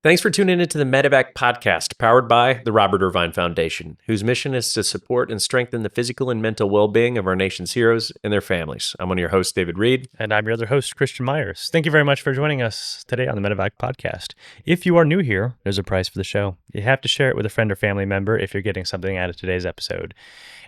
Thanks for tuning into the Medevac podcast, powered by the Robert Irvine Foundation, whose mission is to support and strengthen the physical and mental well-being of our nation's heroes and their families. I'm one of your hosts, David Reid. And I'm your other host, Christian Meyers. Thank you very much for joining us today on the Medevac podcast. If you are new here, there's a prize for the show. You have to share it with a friend or family member if you're getting something out of today's episode.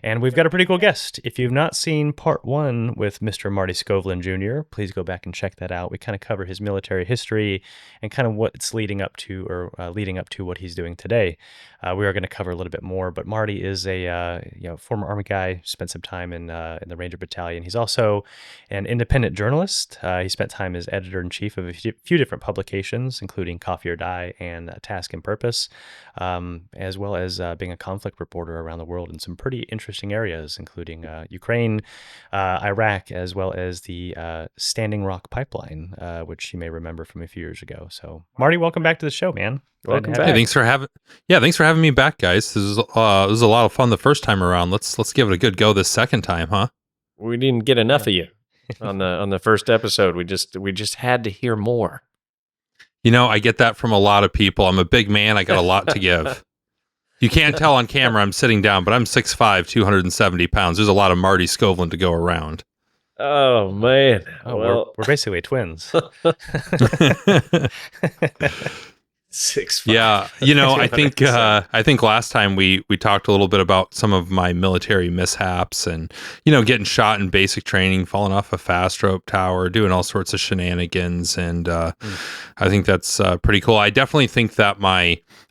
And we've got a pretty cool guest. If you've not seen part 1 with Mr. Marty Skovlund Jr., please go back and check that out. We kind of cover his military history and kind of what's leading up to what he's doing today. We are going to cover a little bit more, but Marty is a former Army guy, spent some time in the Ranger Battalion. He's also an independent journalist. He spent time as editor-in-chief of a few different publications, including Coffee or Die and Task and Purpose, as well as being a conflict reporter around the world in some pretty interesting areas, including Ukraine, Iraq, as well as the Standing Rock Pipeline, which you may remember from a few years ago. So, Marty, welcome back to the show, man. Welcome back. Hey, thanks for having me back, guys. This was a lot of fun the first time around. Let's give it a good go this second time, huh? We didn't get enough of you on the first episode. We just had to hear more. You know, I get that from a lot of people. I'm a big man. I got a lot to give. You can't tell on camera I'm sitting down, but I'm 6'5", 270 pounds. There's a lot of Marty Skovlund to go around. Oh, man. Well, we're basically twins. 6'5". Yeah, I think last time we talked a little bit about some of my military mishaps and getting shot in basic training, falling off a fast rope tower, doing all sorts of shenanigans, and I think that's pretty cool. I definitely think that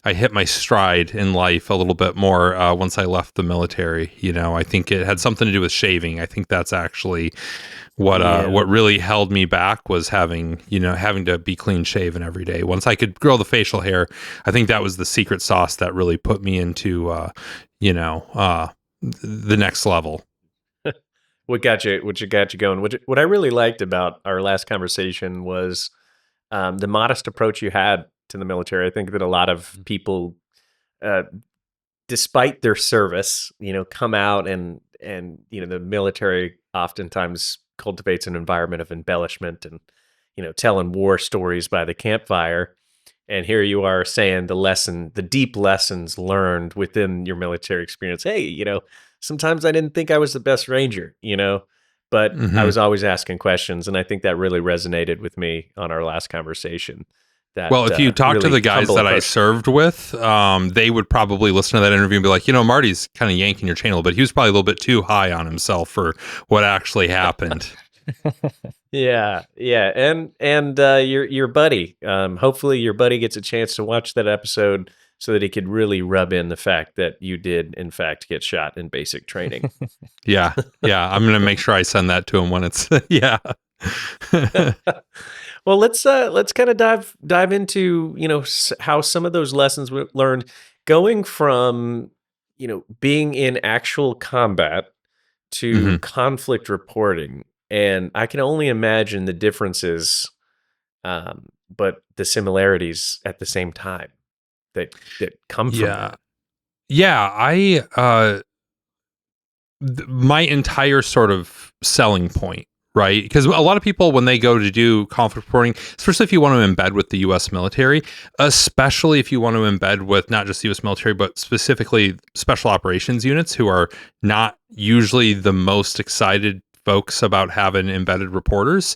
I hit my stride in life a little bit more once I left the military. I think it had something to do with shaving. I think that's actually what really held me back was having to be clean shaven every day. Once I could grow the facial hair, I think that was the secret sauce that really put me into the next level. What got you going? What I really liked about our last conversation was the modest approach you had to the military. I think that a lot of people, despite their service, come out and the military oftentimes cultivates an environment of embellishment and telling war stories by the campfire. And here you are saying the deep lessons learned within your military experience. Hey, sometimes I didn't think I was the best Ranger, but I was always asking questions, and I think that really resonated with me on our last conversation. Well, if you talk really to the guys that I served with, they would probably listen to that interview and be like, Marty's kind of yanking your chain a little bit. He was probably a little bit too high on himself for what actually happened. Yeah. And your buddy, hopefully your buddy gets a chance to watch that episode so that he could really rub in the fact that you did, in fact, get shot in basic training. Yeah. I'm going to make sure I send that to him when it's, yeah. Well, let's kind of dive into how some of those lessons we learned going from being in actual combat to conflict reporting, and I can only imagine the differences, but the similarities at the same time that come from that. Yeah, my entire sort of selling point. Right? Because a lot of people, when they go to do conflict reporting, especially if you want to embed with the U.S. military, especially if you want to embed with not just the U.S. military, but specifically special operations units who are not usually the most excited folks about having embedded reporters,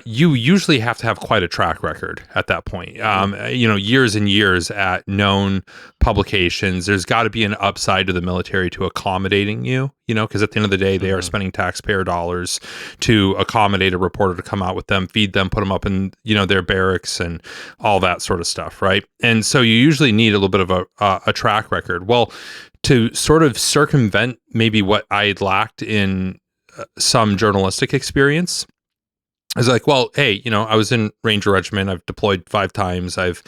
you usually have to have quite a track record at that point. Years and years at known publications. There's got to be an upside to the military to accommodating you, because at the end of the day, they are spending taxpayer dollars to accommodate a reporter to come out with them, feed them, put them up in, their barracks and all that sort of stuff, right? And so you usually need a little bit of a track record. Well, to sort of circumvent maybe what I had lacked in some journalistic experience, I was like, well, hey, I was in Ranger Regiment. I've deployed 5 times. I've,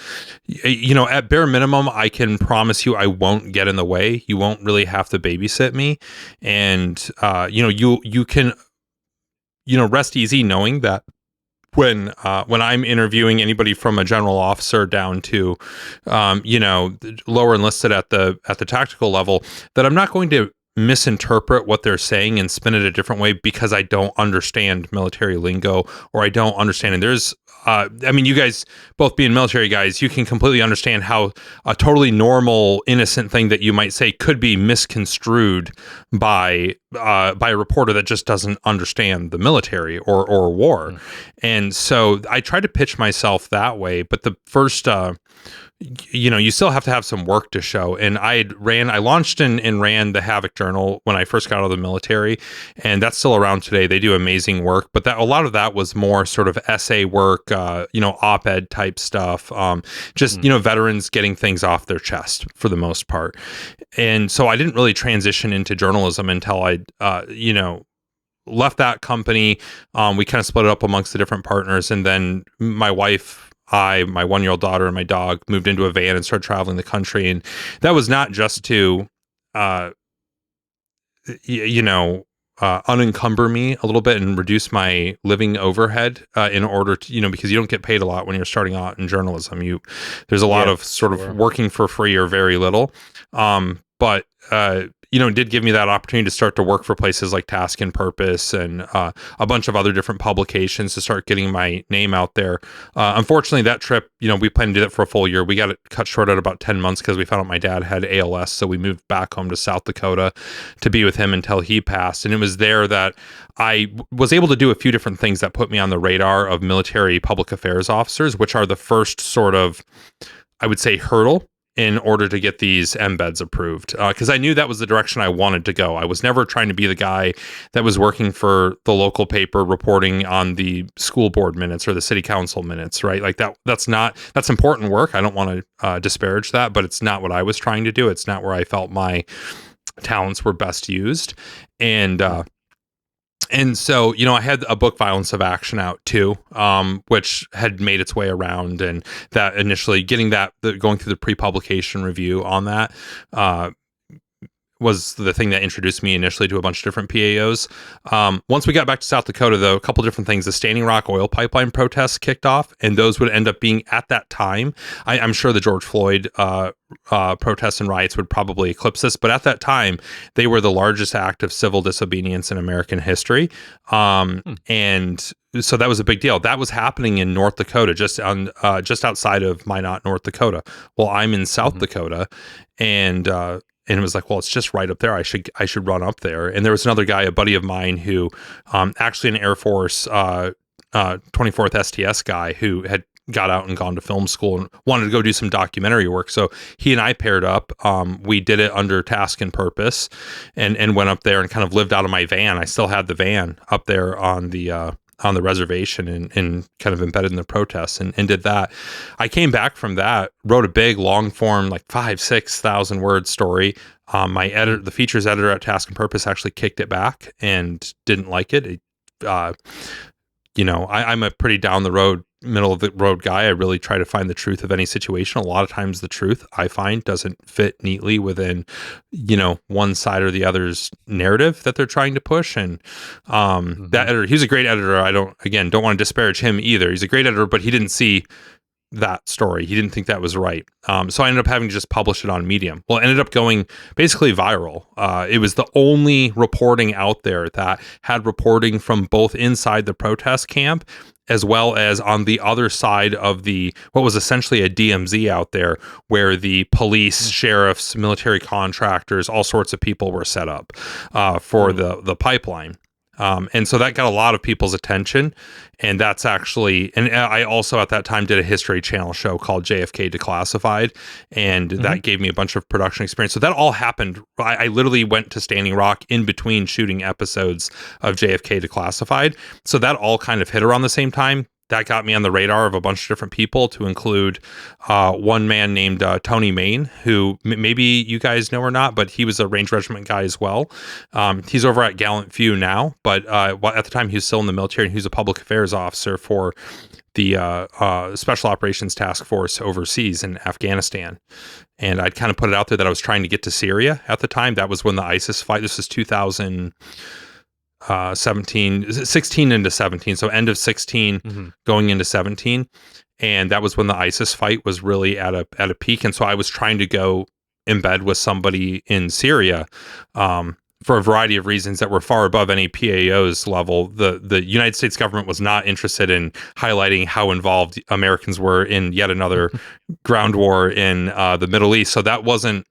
at bare minimum, I can promise you I won't get in the way. You won't really have to babysit me. And, you can, rest easy knowing that when I'm interviewing anybody from a general officer down to, lower enlisted at the tactical level, that I'm not going to misinterpret what they're saying and spin it a different way because I don't understand military lingo, or I don't understand. And there's, you guys both being military guys, you can completely understand how a totally normal, innocent thing that you might say could be misconstrued by a reporter that just doesn't understand the military or war. And so I try to pitch myself that way. But the first, you still have to have some work to show. And I launched and ran the Havoc Journal when I first got out of the military, and that's still around today. They do amazing work, but a lot of that was more sort of essay work, op-ed type stuff, veterans getting things off their chest for the most part. And so I didn't really transition into journalism until I left that company. We kind of split it up amongst the different partners, and then my wife, my 1-year-old daughter, and my dog moved into a van and started traveling the country. And that was not just to, unencumber me a little bit and reduce my living overhead in order to, because you don't get paid a lot when you're starting out in journalism. There's a lot of sort of working for free or very little. But it did give me that opportunity to start to work for places like Task and Purpose and a bunch of other different publications to start getting my name out there. Unfortunately, that trip, we planned to do that for a full year. We got it cut short at about 10 months because we found out my dad had ALS. So we moved back home to South Dakota to be with him until he passed. And it was there that I was able to do a few different things that put me on the radar of military public affairs officers, which are the first sort of, I would say, hurdle in order to get these embeds approved, because I knew that was the direction I wanted to go. I was never trying to be the guy that was working for the local paper reporting on the school board minutes or the city council minutes, right? Like that's important work. I don't want to disparage that, but it's not what I was trying to do. It's not where I felt my talents were best used. And so, I had a book, Violence of Action, out too, which had made its way around, and that initially going through the pre-publication review on that was the thing that introduced me initially to a bunch of different PAOs. Once we got back to South Dakota, though, a couple different things. The Standing Rock oil pipeline protests kicked off, and those would end up being, at that time, I'm sure the George Floyd protests and riots would probably eclipse this, but at that time, they were the largest act of civil disobedience in American history. And so that was a big deal. That was happening in North Dakota, just outside of Minot, North Dakota. Well, I'm in South Dakota, and it was like, well, it's just right up there. I should run up there. And there was another guy, a buddy of mine, who actually an Air Force 24th STS guy who had got out and gone to film school and wanted to go do some documentary work. So he and I paired up. We did it under Task and Purpose, and went up there and kind of lived out of my van. I still had the van up there on the reservation and kind of embedded in the protests and did that. I came back from that, wrote a big long form, like 5,000-6,000 word story. My editor, the features editor at Task and Purpose, actually kicked it back and didn't like it. I'm a pretty down the road, middle of the road guy. I really try to find the truth of any situation. A lot of times the truth, I find, doesn't fit neatly within, one side or the other's narrative that they're trying to push. And that editor, he's a great editor. I don't want to disparage him either. He's a great editor, but he didn't see that story. He didn't think that was right. So I ended up having to just publish it on Medium. Well, it ended up going basically viral. It was the only reporting out there that had reporting from both inside the protest camp as well as on the other side of what was essentially a DMZ out there, where the police, sheriffs, military contractors, all sorts of people were set up for the pipeline. And so that got a lot of people's attention. And that's actually, and I also at that time did a History Channel show called JFK Declassified, and that gave me a bunch of production experience. So that all happened. I literally went to Standing Rock in between shooting episodes of JFK Declassified. So that all kind of hit around the same time. That got me on the radar of a bunch of different people, to include one man named Tony Main, who maybe you guys know or not, but he was a Range Regiment guy as well. He's over at Gallant Few now, but at the time he was still in the military, and he was a public affairs officer for the Special Operations Task Force overseas in Afghanistan. And I'd kind of put it out there that I was trying to get to Syria at the time. That was when the ISIS fight, this was 16 into 17, so end of 16 going into 17, and that was when the ISIS fight was really at a peak. And so I was trying to go embed with somebody in Syria, for a variety of reasons that were far above any PAO's level. The United States government was not interested in highlighting how involved Americans were in yet another ground war in the Middle East. So that wasn't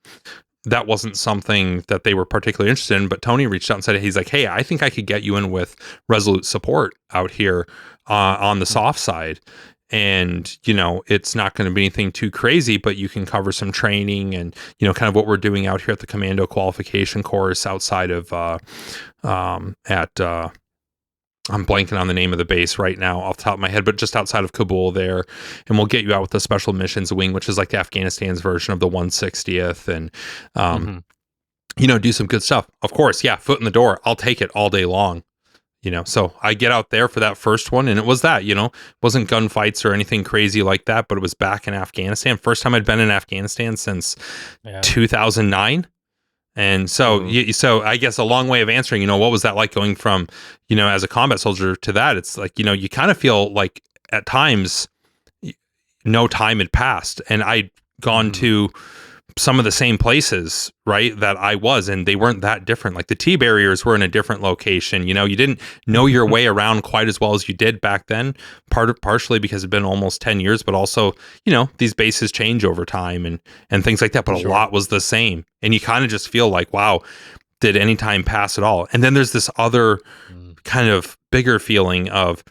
something that they were particularly interested in. But Tony reached out and said, he's like, hey, I think I could get you in with Resolute support out here on the soft side. And, it's not going to be anything too crazy, but you can cover some training and, kind of what we're doing out here at the commando qualification course outside of, I'm blanking on the name of the base right now off the top of my head, but just outside of Kabul there. And we'll get you out with the Special Missions Wing, which is like Afghanistan's version of the 160th, and, do some good stuff. Of course, yeah, foot in the door. I'll take it all day long. So I get out there for that first one, and it was that, wasn't gunfights or anything crazy like that, but it was back in Afghanistan. First time I'd been in Afghanistan since 2009. And so, so I guess a long way of answering, what was that like going from, as a combat soldier to that? It's like, you kind of feel like at times no time had passed, and I'd gone to some of the same places, right, that I was, and they weren't that different. Like the T barriers were in a different location. You didn't know your way around quite as well as you did back then, partially because it'd been almost 10 years, but also, these bases change over time and things like that, but a lot was the same. And you kind of just feel like, wow, did any time pass at all? And then there's this other kind of bigger feeling of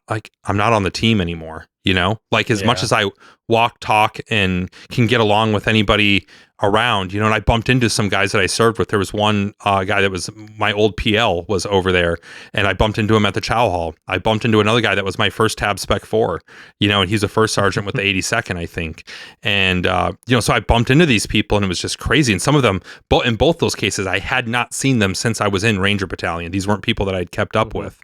like, I'm not on the team anymore. Like as much as I walk, talk, and can get along with anybody around, and I bumped into some guys that I served with. There was one guy that was my old PL was over there, and I bumped into him at the Chow Hall. I bumped into another guy that was my first Tab Spec 4, and he's a first sergeant with the 82nd, I think. And, so I bumped into these people, and it was just crazy. And some of them, in both those cases, I had not seen them since I was in Ranger Battalion. These weren't people that I'd kept up with.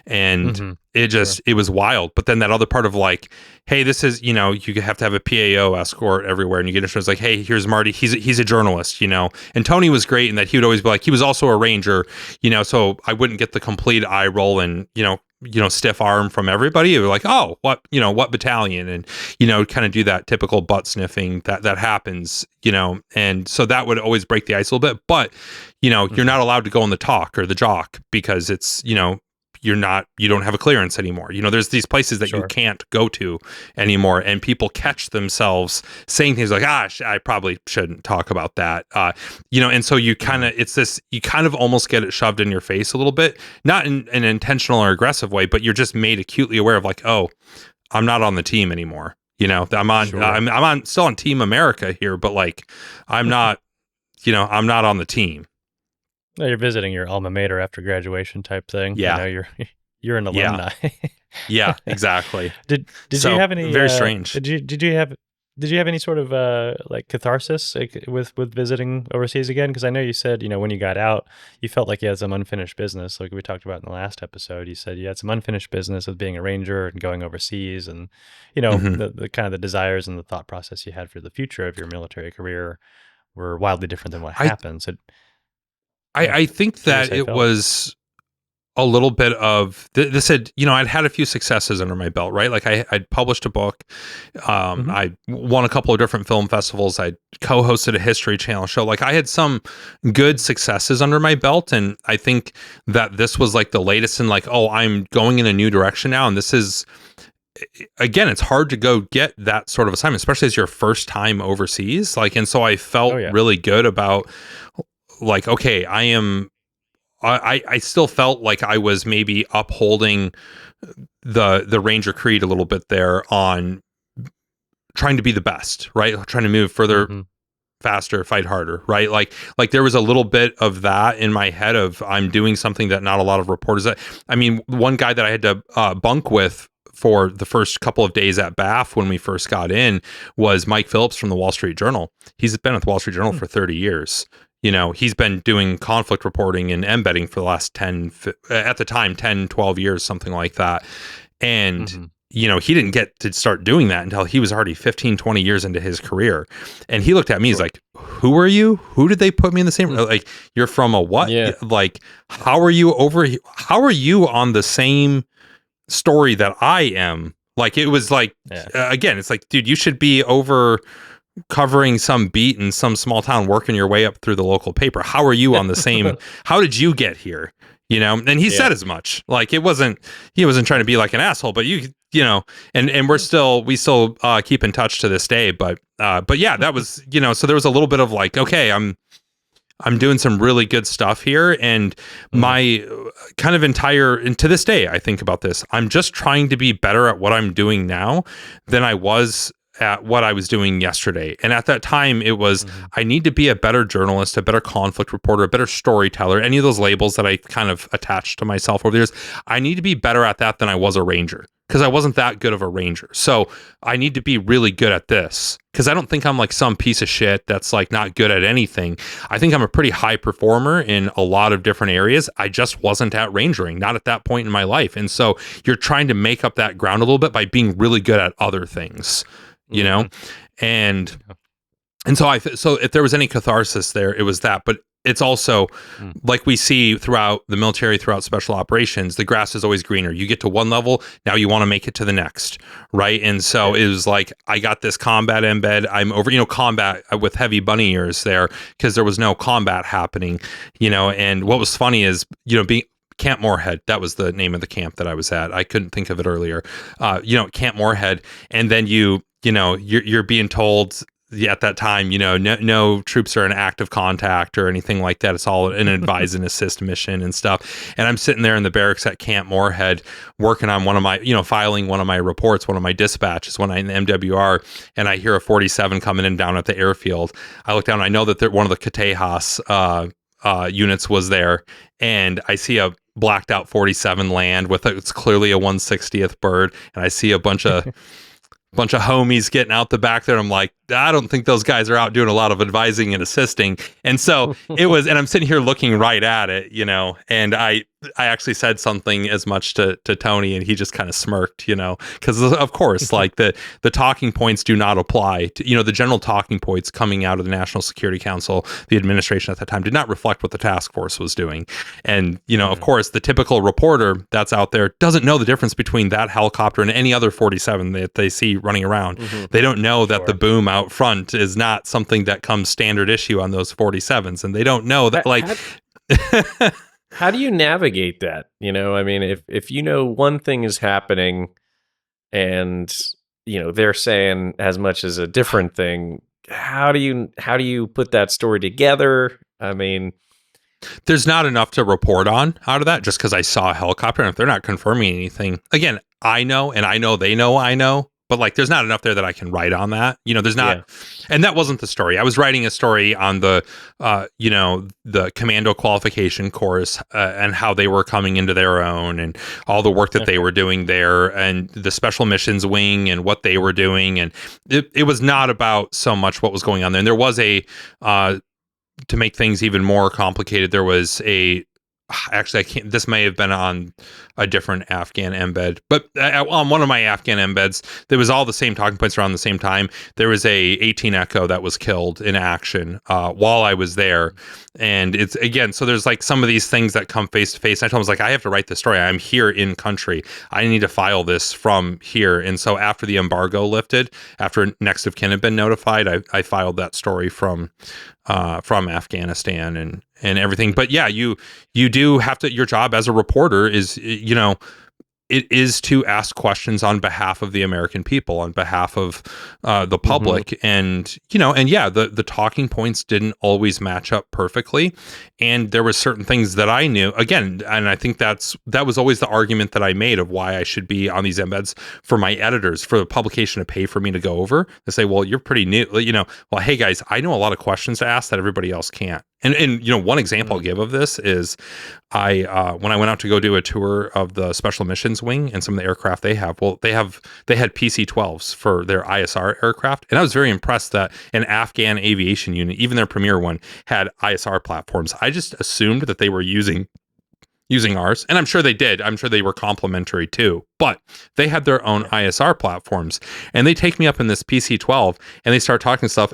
And it was wild. But then that other part of like, hey, this is, you have to have a PAO escort everywhere, and you get insurance like, hey, here's Marty. He's a journalist, and Tony was great in that he would always be like, he was also a Ranger, so I wouldn't get the complete eye roll and, stiff arm from everybody. It was like, oh, what battalion? And, kind of do that typical butt sniffing that happens, and so that would always break the ice a little bit. But, you're not allowed to go on the talk or the jock because it's, you don't have a clearance anymore. There's these places that you can't go to anymore, and people catch themselves saying things like, I probably shouldn't talk about that. And so you kind of, you kind of almost get it shoved in your face a little bit, not in an intentional or aggressive way, but you're just made acutely aware of like, oh, I'm not on the team anymore. I'm on, I'm still on Team America here, but like, I'm not, I'm not on the team. No, you're visiting your alma mater after graduation type thing. Yeah. You're an alumni. Yeah, exactly. Did you have any very strange? Did you have any sort of like catharsis with visiting overseas again? Because I know you said, when you got out, you felt like you had some unfinished business, like we talked about in the last episode. You said you had some unfinished business with being a Ranger and going overseas, and the kind of the desires and the thought process you had for the future of your military career were wildly different than what happened. So I think that it was a little bit of this had, I'd had a few successes under my belt, right? Like I'd published a book. I won a couple of different film festivals. I co-hosted a History Channel show. Like I had some good successes under my belt. And I think that this was like the latest in like, oh, I'm going in a new direction now. And this is, again, it's hard to go get that sort of assignment, especially as your first time overseas. Like, and so I felt really good about like, okay, I still felt like I was maybe upholding the Ranger creed a little bit there on trying to be the best, right? Trying to move further, faster, fight harder, right? Like there was a little bit of that in my head of I'm doing something that not a lot of reporters. I mean, one guy that I had to bunk with for the first couple of days at BAF when we first got in was Mike Phillips from the Wall Street Journal. He's been at the Wall Street Journal for 30 years. He's been doing conflict reporting and embedding for the last 10, 12 years, something like that. And, he didn't get to start doing that until he was already 15, 20 years into his career. And he looked at me, he's like, who are you? Who did they put me in the same? Like, you're from a what? Yeah. Like, how are you on the same story that I am? Like, it was like, again, it's like, dude, you should be over covering some beat in some small town, working your way up through the local paper. How are you on the same? How did you get here? You know, and he said as much. Like he wasn't trying to be like an asshole, but you know, and we still keep in touch to this day. But yeah, that was, you know, so there was a little bit of like, okay, I'm doing some really good stuff here, and my kind of and to this day, I think about this. I'm just trying to be better at what I'm doing now than I was at what I was doing yesterday. And at that time, it was, I need to be a better journalist, a better conflict reporter, a better storyteller, any of those labels that I kind of attached to myself over the years. I need to be better at that than I was a ranger, because I wasn't that good of a ranger. So I need to be really good at this, because I don't think I'm like some piece of shit that's like not good at anything. I think I'm a pretty high performer in a lot of different areas. I just wasn't at rangering, not at that point in my life. And so you're trying to make up that ground a little bit by being really good at other things, you know? And so if there was any catharsis there, it was that. But it's also like we see throughout the military, throughout special operations, the grass is always greener. You get to one level, now you want to make it to the next, right? And so it was like, I got this combat embed. I'm over, you know, combat with heavy bunny ears there, because there was no combat happening, you know. And what was funny is, you know, being Camp Moorhead, that was the name of the camp that I was at. I couldn't think of it earlier. You know, Camp Moorhead, and then you know, you're being told at that time, you know, no troops are in active contact or anything like that. It's all an advise and assist mission and stuff. And I'm sitting there in the barracks at Camp Moorhead working on one of my, you know, filing one of my reports, one of my dispatches when I'm in the MWR, and I hear a 47 coming in down at the airfield. I look down and I know that one of the Catejas units was there, and I see a blacked out 47 land with it's clearly a 160th bird, and I see a bunch of homies getting out the back there. I'm like, I don't think those guys are out doing a lot of advising and assisting. And so it was, and I'm sitting here looking right at it, you know, and I actually said something as much to Tony, and he just kind of smirked, you know, because of course, like the talking points do not apply to, you know, the general talking points coming out of the National Security Council, the administration at that time, did not reflect what the task force was doing. And, you know, of course, the typical reporter that's out there doesn't know the difference between that helicopter and any other 47 that they see running around. They don't know that the boom out front is not something that comes standard issue on those 47s. And they don't know that, like... How do you navigate that? You know, I mean, if you know one thing is happening and, you know, they're saying as much as a different thing, how do you put that story together? I mean, there's not enough to report on out of that just because I saw a helicopter, and if they're not confirming anything, again, I know, and I know they know I know. But like, there's not enough there that I can write on that. You know, there's not, and that wasn't the story. I was writing a story on the, you know, the commando qualification course and how they were coming into their own, and all the work that they were doing there, and the special missions wing and what they were doing. And it was not about so much what was going on there. And there was to make things even more complicated, there was actually, I can't, this may have been on a different Afghan embed, but on one of my Afghan embeds, there was all the same talking points around the same time. There was a 18 Echo that was killed in action while I was there. And it's, again, so there's like some of these things that come face to face. I told him, I was like, I have to write this story. I'm here in country. I need to file this from here. And so after the embargo lifted, after next of kin had been notified, I filed that story from Afghanistan and everything. But yeah, you do have to, your job as a reporter is, you know, it is to ask questions on behalf of the American people, on behalf of the public. And, you know, and yeah, the talking points didn't always match up perfectly. And there were certain things that I knew, again, and I think that was always the argument that I made of why I should be on these embeds for my editors, for the publication to pay for me to go over. They say, well, you're pretty new, you know, well, hey guys, I know a lot of questions to ask that everybody else can't. And you know, one example I'll give of this is when I went out to go do a tour of the Special Missions Wing and some of the aircraft they have, well, they had PC-12s for their ISR aircraft. And I was very impressed that an Afghan aviation unit, even their premier one, had ISR platforms. I just assumed that they were using ours, and I'm sure they did. I'm sure they were complementary too, but they had their own ISR platforms. And they take me up in this PC-12 and they start talking stuff.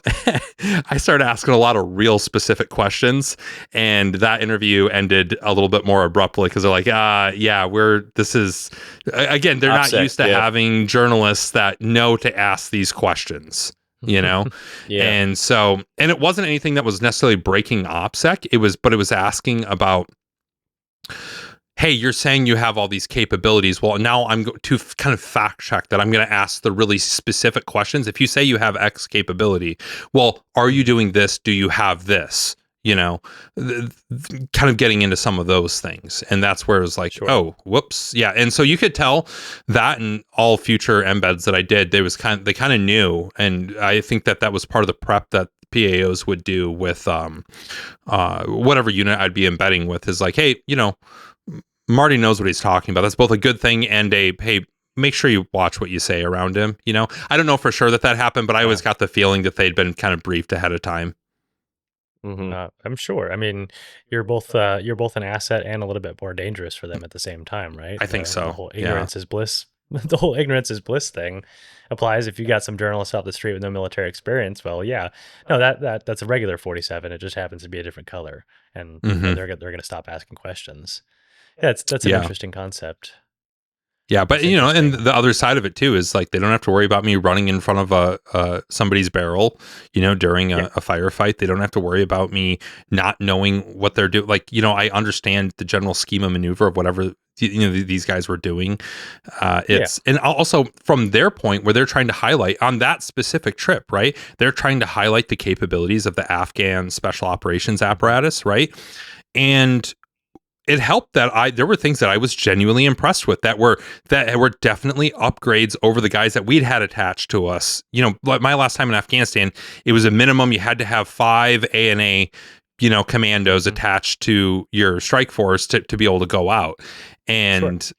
I started asking a lot of real specific questions, and that interview ended a little bit more abruptly because they're like, this is, again, they're not used to having journalists that know to ask these questions. you know? Yeah. And so, and it wasn't anything that was necessarily breaking OPSEC. But it was asking about, hey, you're saying you have all these capabilities. Well, now I'm going to kind of fact check that. I'm going to ask the really specific questions. If you say you have X capability, well, are you doing this? Do you have this? You know, kind of getting into some of those things. And that's where it was like, Sure. oh, whoops. Yeah. And so you could tell that in all future embeds that I did, they kind of knew. And I think that was part of the prep that PAOs would do with whatever unit I'd be embedding with, is like, hey, you know, Marty knows what he's talking about. That's both a good thing and a, hey, make sure you watch what you say around him. You know, I don't know for sure that happened, but I always got the feeling that they'd been kind of briefed ahead of time. I'm sure. I mean, you're both an asset and a little bit more dangerous for them at the same time, right? I think so. The whole ignorance is bliss. The whole ignorance is bliss thing applies. If you got some journalists off the street with no military experience, well, yeah, no, that's a regular 47. It just happens to be a different color, and they're going to stop asking questions. Yeah, that's an interesting concept. Yeah, but you know, and the other side of it too is like they don't have to worry about me running in front of somebody's barrel, you know, during a firefight. They don't have to worry about me not knowing what they're doing. Like, you know, I understand the general schema maneuver of whatever these guys were doing. And also from their point where they're trying to highlight on that specific trip, right? They're trying to highlight the capabilities of the Afghan special operations apparatus, right? And it helped that there were things that I was genuinely impressed with that were definitely upgrades over the guys that we'd had attached to us. You know, like my last time in Afghanistan, it was a minimum. You had to have 5 ANA, you know, commandos attached to your strike force to be able to go out. And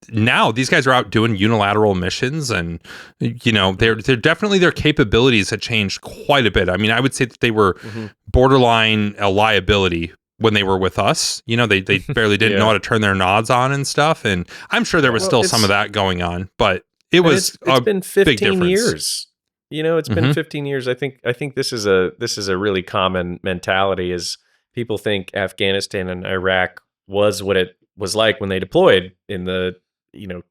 now these guys are out doing unilateral missions, and you know, they're definitely, their capabilities had changed quite a bit. I mean, I would say that they were borderline a liability when they were with us. You know, they barely didn't know how to turn their nods on and stuff. And I'm sure there was still some of that going on, but it's been 15 years. You know, it's been 15 years. I think this is a really common mentality, is people think Afghanistan and Iraq was what it was like when they deployed in the, you know,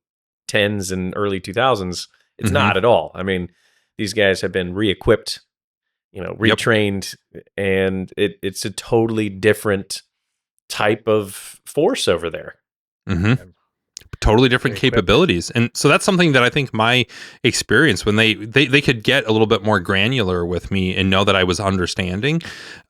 10s and early 2000s. It's not at all. I mean, these guys have been re-equipped, you know, retrained, and it's a totally different type of force over there. Totally different capabilities. And so that's something that I think my experience, when they could get a little bit more granular with me and know that I was understanding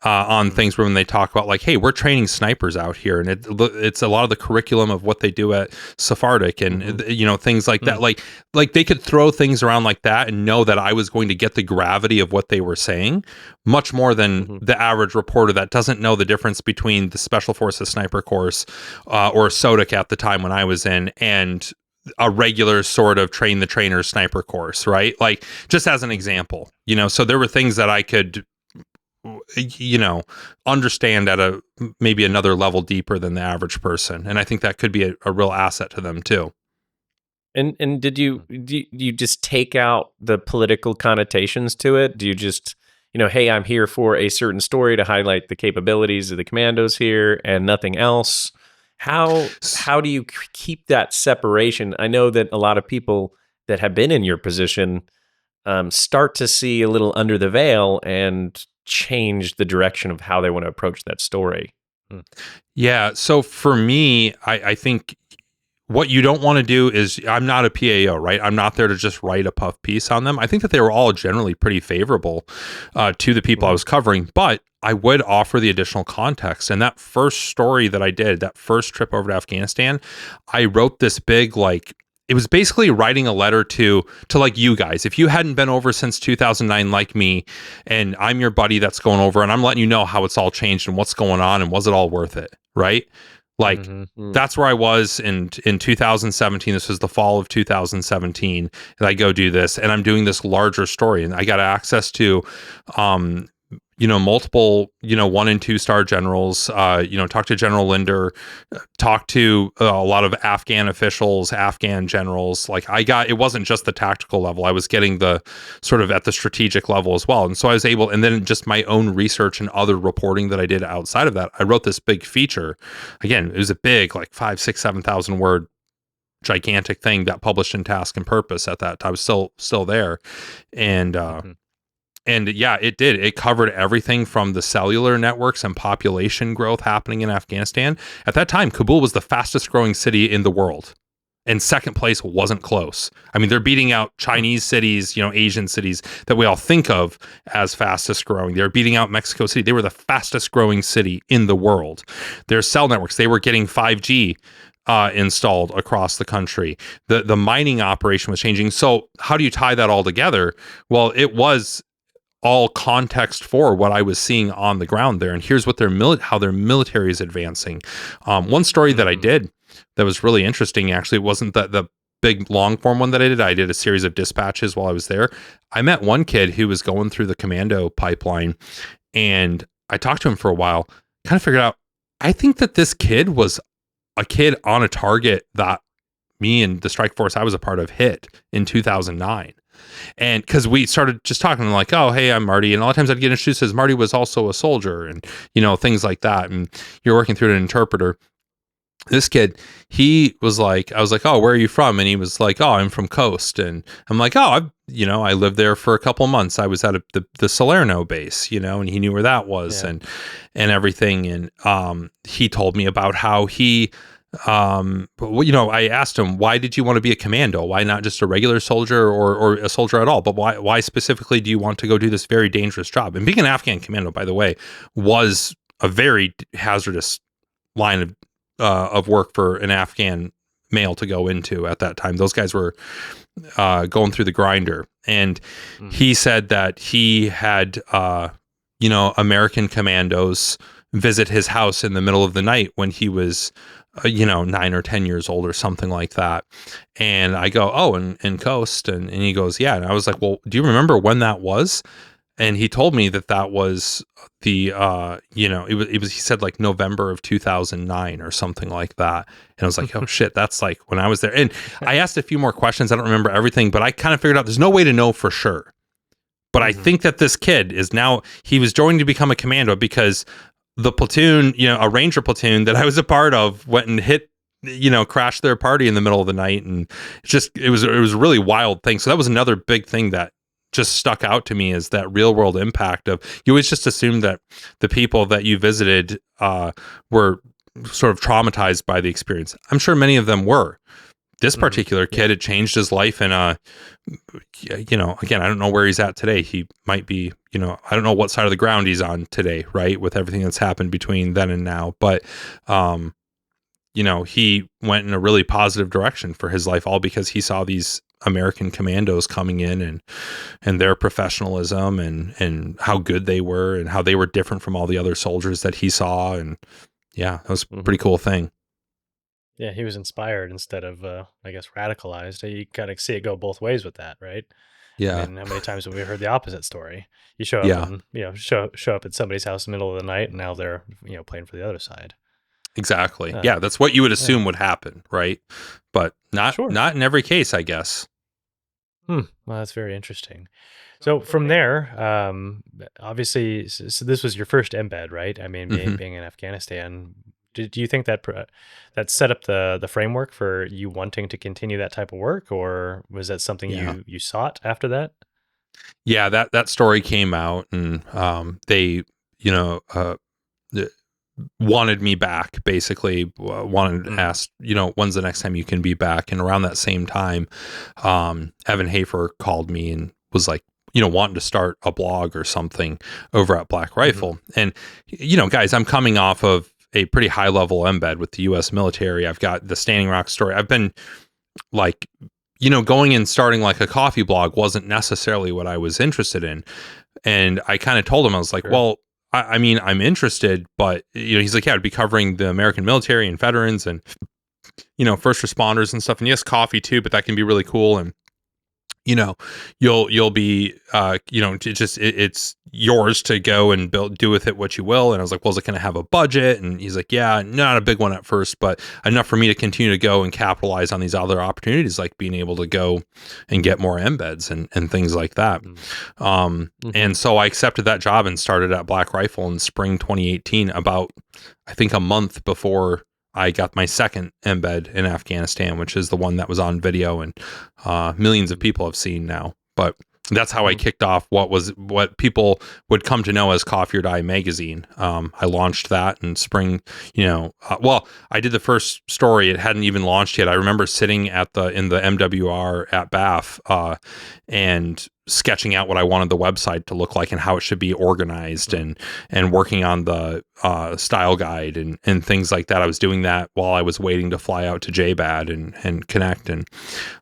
on things, when they talk about like, hey, we're training snipers out here, and it's a lot of the curriculum of what they do at Sephardic, and you know, things like that. Like they could throw things around like that and know that I was going to get the gravity of what they were saying much more than the average reporter that doesn't know the difference between the Special Forces Sniper Course or SODIC at the time when I was in, and a regular sort of train the trainer sniper course, right? Like, just as an example, you know, so there were things that I could, you know, understand at maybe another level deeper than the average person. And I think that could be a real asset to them too. And did you just take out the political connotations to it? Do you just, you know, hey, I'm here for a certain story to highlight the capabilities of the commandos here and nothing else? How do you keep that separation? I know that a lot of people that have been in your position start to see a little under the veil and change the direction of how they want to approach that story. Yeah. So for me, I think what you don't want to do is, I'm not a PAO, right? I'm not there to just write a puff piece on them. I think that they were all generally pretty favorable to the people I was covering, but I would offer the additional context. And that first story that I did, that first trip over to Afghanistan, I wrote this big, like, it was basically writing a letter to like you guys. If you hadn't been over since 2009 like me, and I'm your buddy that's going over, and I'm letting you know how it's all changed and what's going on and was it all worth it, right? Like, that's where I was in 2017. This was the fall of 2017. And I go do this, and I'm doing this larger story, and I got access to, you know, multiple, you know, 1 and 2 star generals, you know, talk to General Linder, talk to a lot of Afghan officials, Afghan generals. Like, it wasn't just the tactical level. I was getting the sort of at the strategic level as well. And so I was able, and then just my own research and other reporting that I did outside of that, I wrote this big feature. Again, it was a big, like 5,000, 6,000, 7,000 word gigantic thing that published in Task and Purpose at that time. Still there. And yeah, it did. It covered everything from the cellular networks and population growth happening in Afghanistan. At that time, Kabul was the fastest growing city in the world. And second place wasn't close. I mean, they're beating out Chinese cities, Asian cities that we all think of as fastest growing. They're beating out Mexico City. They were the fastest growing city in the world. Their cell networks, they were getting 5G installed across the country. The mining operation was changing. So how do you tie that all together? Well, it was all context for what I was seeing on the ground there. And here's what how their military is advancing. One story that I did that was really interesting, actually, it wasn't the big long form one that I did. I did a series of dispatches while I was there. I met one kid who was going through the commando pipeline, and I talked to him for a while, kind of figured out, I think that this kid was a kid on a target that me and the strike force I was a part of hit in 2009. And because we started just talking, like, oh, hey, I'm Marty. And a lot of times I'd get introduced as Marty was also a soldier and, things like that. And you're working through an interpreter. This kid, he was like, I was like, oh, where are you from? And he was like, oh, I'm from Coast. And I'm like, oh, I lived there for a couple of months. I was at the Salerno base, and he knew where that was and everything. And he told me about how he, I asked him, why did you want to be a commando? Why not just a regular soldier or a soldier at all? But why specifically do you want to go do this very dangerous job? And being an Afghan commando, by the way, was a very hazardous line of work for an Afghan male to go into at that time. Those guys were going through the grinder. And he said that he had, American commandos visit his house in the middle of the night when he was 9 or 10 years old or something like that. And I go, oh, and Coast. And he goes, yeah. And I was like, well, do you remember when that was? And he told me that was the, it was, he said like November of 2009 or something like that. And I was like, oh shit, that's like when I was there. And I asked a few more questions. I don't remember everything, but I kind of figured out there's no way to know for sure. But I think that this kid he was joining to become a commando because the platoon, a Ranger platoon that I was a part of went and hit, crashed their party in the middle of the night. And it was a really wild thing. So that was another big thing that just stuck out to me, is that real world impact of, you always just assumed that the people that you visited were sort of traumatized by the experience. I'm sure many of them were. This particular kid, it changed his life in again, I don't know where he's at today. He might be, I don't know what side of the ground he's on today, right? With everything that's happened between then and now. But, he went in a really positive direction for his life, all because he saw these American commandos coming in and their professionalism and how good they were and how they were different from all the other soldiers that he saw. And yeah, that was a pretty cool thing. Yeah, he was inspired instead of, I guess, radicalized. You kind of see it go both ways with that, right? Yeah. And how many times have we heard the opposite story? You show up and, show up at somebody's house in the middle of the night, and now they're, playing for the other side. Exactly. Yeah, that's what you would assume would happen, right? But not in every case, I guess. Well, that's very interesting. So from there, obviously, so this was your first embed, right? I mean, being in Afghanistan, do you think that that set up the framework for you wanting to continue that type of work, or was that something you sought after that? Yeah, that story came out, and they wanted me back, basically asked, when's the next time you can be back? And around that same time, Evan Hafer called me and was like, wanting to start a blog or something over at Black Rifle. And, guys, I'm coming off of a pretty high level embed with the U.S. military. I've got the Standing Rock story. I've been like, going and starting like a coffee blog wasn't necessarily what I was interested in. And I kind of told him, I was like, well, I mean, I'm interested, but, he's like, yeah, I'd be covering the American military and veterans and, first responders and stuff. And yes, coffee too, but that can be really cool. And, you'll be, it's yours to go and do with it what you will. And I was like, well, is it going to have a budget? And he's like, yeah, not a big one at first, but enough for me to continue to go and capitalize on these other opportunities, like being able to go and get more embeds and things like that. And so I accepted that job and started at Black Rifle in spring 2018, about, I think, a month before I got my second embed in Afghanistan, which is the one that was on video and millions of people have seen now. But that's how I kicked off what people would come to know as Coffee or Die magazine. I launched that in spring, I did the first story. It hadn't even launched yet. I remember sitting in the MWR at BAF and sketching out what I wanted the website to look like and how it should be organized and working on the style guide and things like that. I was doing that while I was waiting to fly out to JBAD and connect. And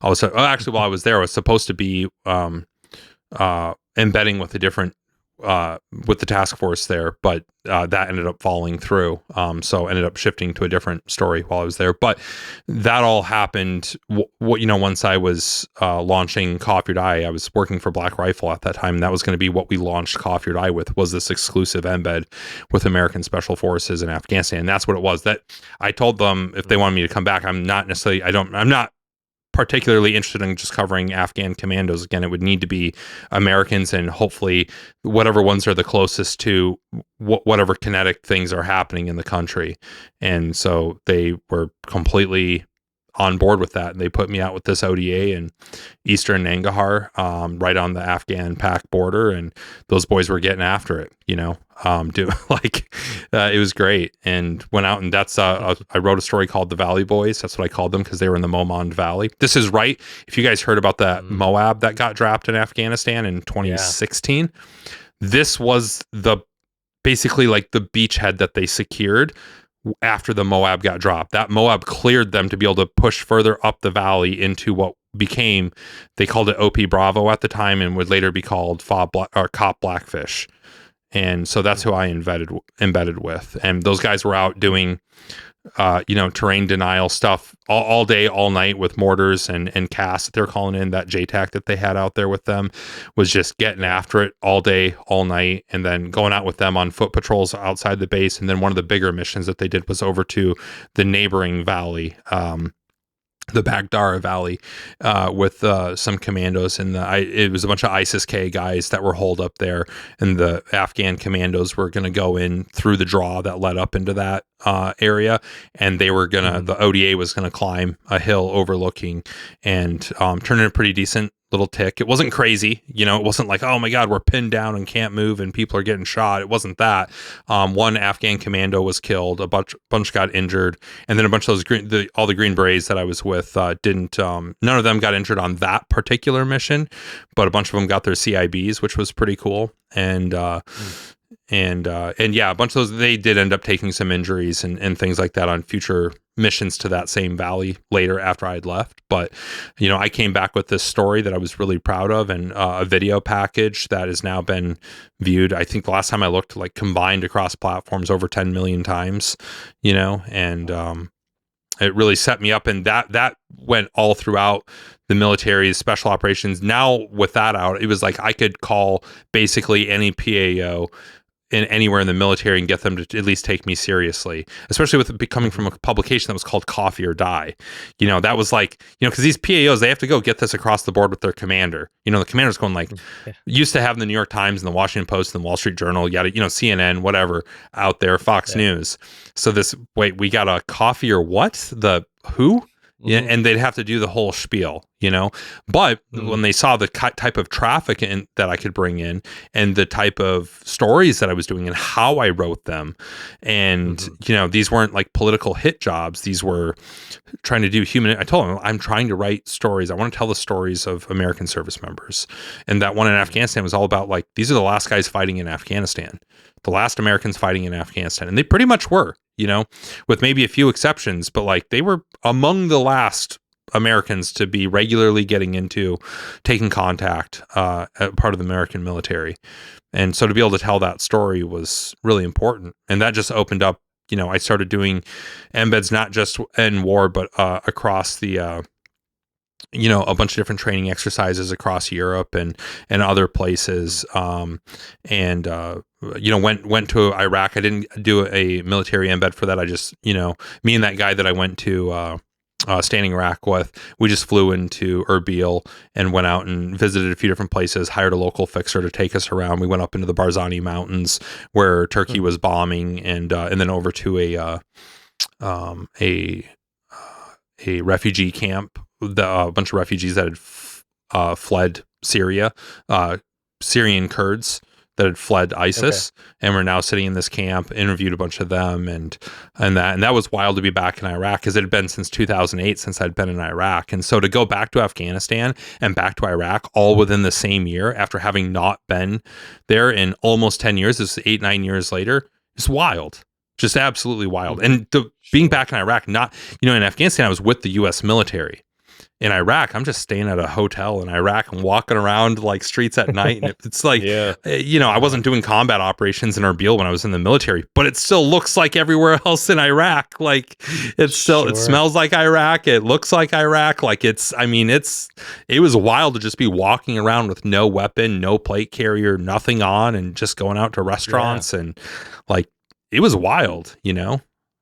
also, while I was there, I was supposed to be embedding with a different with the task force there, but that ended up falling through. So ended up shifting to a different story while I was there. But that all happened. Once I was launching Coffee or Die, I was working for Black Rifle at that time. And that was going to be what we launched Coffee or Die with, was this exclusive embed with American Special Forces in Afghanistan. And that's what it was. That I told them if they wanted me to come back, I'm not particularly interested in just covering Afghan commandos. Again, it would need to be Americans and hopefully whatever ones are the closest to whatever kinetic things are happening in the country. And so they were completely on board with that. And they put me out with this ODA in Eastern Nangarhar, right on the Afghan-Pak border. And those boys were getting after it, it was great. And went out, and that's, I wrote a story called The Valley Boys. That's what I called them, because they were in the Momand Valley. This is right. If you guys heard about that Moab that got dropped in Afghanistan in 2016, this was basically like the beachhead that they secured after the Moab got dropped. That Moab cleared them to be able to push further up the valley into what became, they called it OP Bravo at the time and would later be called Cop Blackfish. And so that's who I embedded with. And those guys were out doing, terrain denial stuff all day, all night with mortars and casts that they're calling in. That JTAC that they had out there with them was just getting after it all day, all night, and then going out with them on foot patrols outside the base. And then one of the bigger missions that they did was over to the neighboring valley, the Baghdara Valley, with some commandos, and it was a bunch of ISIS-K guys that were holed up there, and the Afghan commandos were going to go in through the draw that led up into that area, and they were the ODA was going to climb a hill overlooking and turn in a pretty decent little tick. It wasn't crazy, it wasn't like, oh my God, we're pinned down and can't move and people are getting shot. It wasn't that. One Afghan commando was killed, a bunch got injured, and then a bunch of those all the Green Berets that I was with didn't. None of them got injured on that particular mission, but a bunch of them got their CIBs, which was pretty cool. And a bunch of those, they did end up taking some injuries and things like that on future missions to that same valley later after I had left. But, I came back with this story that I was really proud of, and a video package that has now been viewed. I think the last time I looked, like combined across platforms, over 10 million times, and it really set me up. And that went all throughout the military's special operations. Now with that out, it was like I could call basically any PAO anywhere in the military and get them to at least take me seriously, especially with it coming from a publication that was called Coffee or Die. That was like, because these PAOs, they have to go get this across the board with their commander. The commander's going like, used to have the New York Times and the Washington Post and the Wall Street Journal, CNN, whatever out there, Fox News. So we got a coffee or what? The who? Yeah, and they'd have to do the whole spiel, But when they saw the type of traffic that I could bring in, and the type of stories that I was doing, and how I wrote them, and these weren't like political hit jobs. These were trying to do I told them, I'm trying to write stories. I want to tell the stories of American service members, and that one in Afghanistan was all about like, these are the last guys fighting in Afghanistan, the last Americans fighting in Afghanistan, and they pretty much were. With maybe a few exceptions, but like they were among the last Americans to be regularly getting into taking contact, part of the American military. And so to be able to tell that story was really important. And that just opened up, I started doing embeds, not just in war, but across the, a bunch of different training exercises across Europe and other places. Went to Iraq. I didn't do a military embed for that. I just, me and that guy that I went to Standing Rock with, we just flew into Erbil and went out and visited a few different places, hired a local fixer to take us around. We went up into the Barzani Mountains where Turkey was bombing, and then over to a refugee camp, a bunch of refugees that had fled Syria, Syrian Kurds that had fled ISIS, and were now sitting in this camp. Interviewed a bunch of them, and that was wild to be back in Iraq, because it had been since 2008 since I'd been in Iraq, and so to go back to Afghanistan and back to Iraq all within the same year after having not been there in almost 10 years, this is 8-9 years later, is wild. Just absolutely wild. And being back in Iraq, not, in Afghanistan, I was with the U.S. military. In Iraq, I'm just staying at a hotel in Iraq and walking around like streets at night. And it's like, I wasn't doing combat operations in Erbil when I was in the military, but it still looks like everywhere else in Iraq. Like it smells like Iraq. It looks like Iraq. Like it was wild to just be walking around with no weapon, no plate carrier, nothing on, and just going out to restaurants and like, it was wild,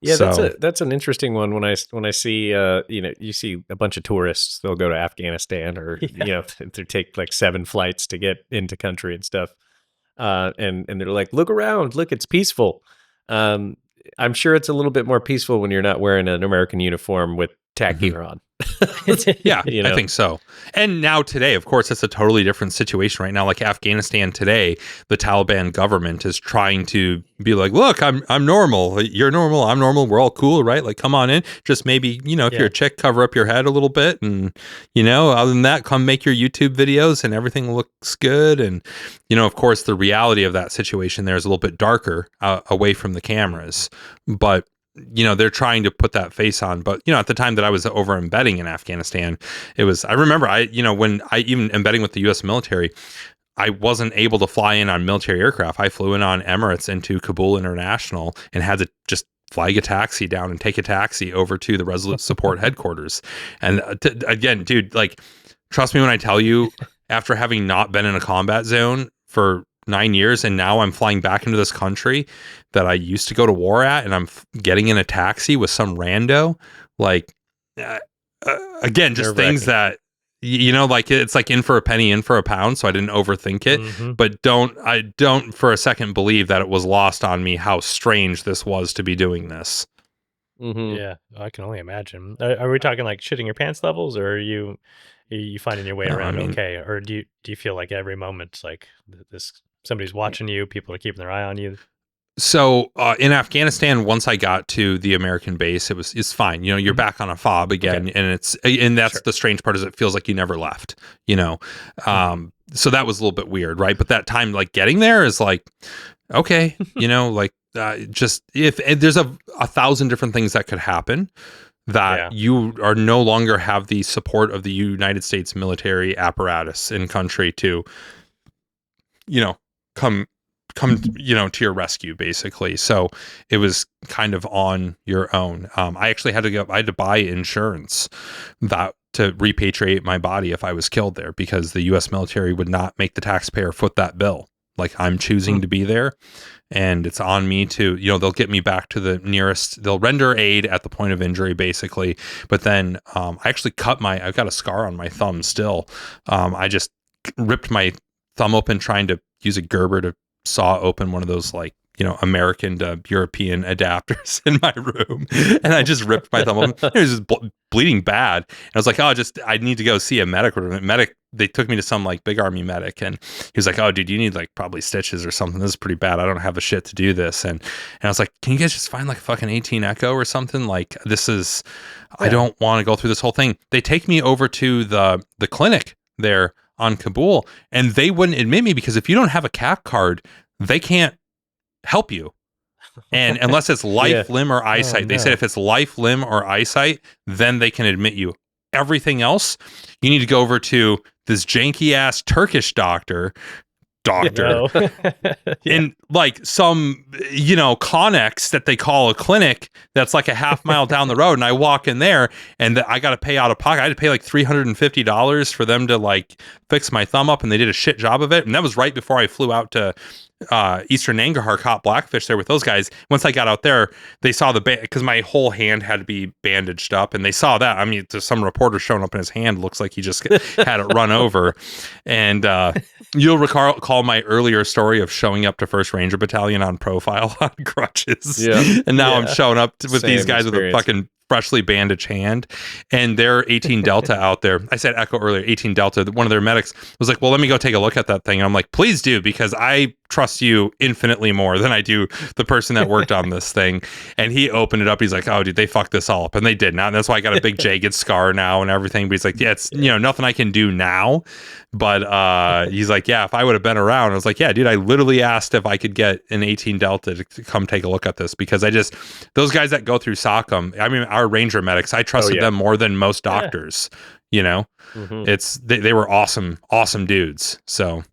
Yeah, so, that's an interesting one. When I see you see a bunch of tourists, they'll go to Afghanistan, or they take like 7 flights to get into country and stuff, and they're like, look around, look, it's peaceful. I'm sure it's a little bit more peaceful when you're not wearing an American uniform with tack gear on. Yeah, I think so. And now today, of course, it's a totally different situation right now. Like Afghanistan today, the Taliban government is trying to be like, look, I'm normal. You're normal. I'm normal. We're all cool, right? Like, come on in. Just maybe, if you're a chick, cover up your head a little bit. And, other than that, come make your YouTube videos and everything looks good. And, of course, the reality of that situation there is a little bit darker away from the cameras. But they're trying to put that face on. But, at the time that I was over embedding in Afghanistan, I remember when I even embedding with the U.S. military, I wasn't able to fly in on military aircraft. I flew in on Emirates into Kabul International and had to just flag a taxi down and take a taxi over to the Resolute Support headquarters. And again, dude, like, trust me when I tell you, after having not been in a combat zone for 9 years, and now I'm flying back into this country that I used to go to war at, and I'm getting in a taxi with some rando, like, again, just things that, like, it's like in for a penny, in for a pound. So I didn't overthink it, but I don't for a second believe that it was lost on me how strange this was to be doing this. Yeah, I can only imagine. Are we talking like shitting your pants levels, or are you finding your way around okay? Or do you feel like every moment's like somebody's watching you, people are keeping their eye on you? So in Afghanistan, once I got to the American base, it's fine. You're back on a fob again, and that's the strange part, is it feels like you never left. So that was a little bit weird, right? But that time, like, getting there is like, okay, like, just if there's a 1,000 different things that could happen, that you are no longer have the support of the United States military apparatus in country to, come to your rescue, basically. So it was kind of on your own. I actually had to buy insurance to repatriate my body if I was killed there, because the U.S. military would not make the taxpayer foot that bill. Like, I'm choosing to be there, and it's on me to, they'll get me back to the nearest, they'll render aid at the point of injury, basically. But then I actually I've got a scar on my thumb still. I just ripped my thumb open trying to use a Gerber to saw open one of those, like, American to European adapters in my room, and I just ripped my thumb open. It was just bleeding bad. And I was like, I need to go see a medic. They took me to some like big army medic, and he was like, oh, dude, you need like probably stitches or something. This is pretty bad. I don't have the shit to do this. And I was like, can you guys just find like a fucking 18 Echo or something? Like, this is, I don't want to go through this whole thing. They take me over to the clinic there on Kabul, and they wouldn't admit me because if you don't have a CAP card, they can't help you. And unless it's life, limb, or eyesight, they said if it's life, limb, or eyesight, then they can admit you. Everything else, you need to go over to this janky ass Turkish doctor in like some, Connex that they call a clinic that's like a half mile down the road. And I walk in there, and I got to pay out of pocket. I had to pay like $350 for them to like fix my thumb up, and they did a shit job of it. And that was right before I flew out to Eastern Nangarhar caught blackfish there with those guys. Once I got out there, they saw because my whole hand had to be bandaged up, and they saw that. I mean, there's some reporter showing up in his hand looks like he just had it run over. And you'll recall my earlier story of showing up to 1st Ranger Battalion on profile on crutches. Yeah. And now I'm showing up with these guys experience. with a fucking freshly bandaged hand, and their 18 Delta out there. I said Echo earlier, 18 Delta. One of their medics was like, well, let me go take a look at that thing. I'm like, please do, because I trust you infinitely more than I do the person that worked on this thing. And he opened it up. He's like, oh, dude, they fucked this all up. And they did not. And that's why I got a big jagged scar now and everything. But he's like, yeah, it's, nothing I can do now. But he's like, yeah, if I would have been around, I was like, yeah, dude, I literally asked if I could get an 18 Delta to come take a look at this, because those guys that go through SOCM, I mean, our Ranger medics, I trusted them more than most doctors, they were awesome dudes. So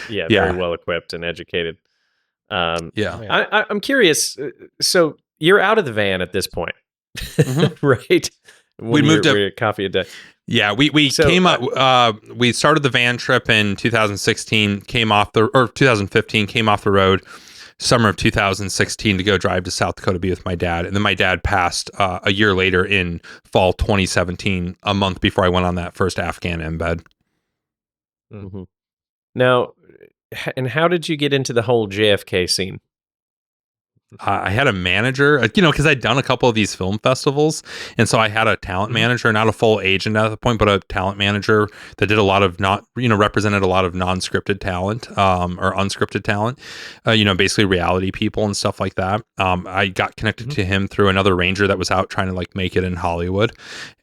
very well equipped and educated. Yeah. I'm curious. So you're out of the van at this point, right? We moved to coffee a day. Yeah, we came up. We started the van trip in 2016. 2015 came off the road. Summer of 2016 to go drive to South Dakota to be with my dad, and then my dad passed a year later in fall 2017, a month before I went on that first Afghan embed. Mm-hmm. Now, and how did you get into the whole JFK scene? I had a manager, because I'd done a couple of these film festivals. And so I had a talent manager, not a full agent at the point, but a talent manager that did a lot of represented a lot of non-scripted talent or unscripted talent, basically reality people and stuff like that. I got connected to him through another Ranger that was out trying to make it in Hollywood.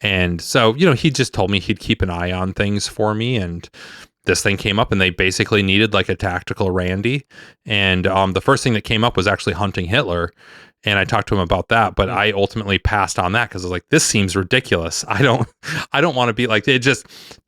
And so, he just told me he'd keep an eye on things for me. And this thing came up, and they basically needed a tactical Randy. And the first thing that came up was actually hunting Hitler. And I talked to him about that, but I ultimately passed on that because I was like, this seems ridiculous. I don't want to be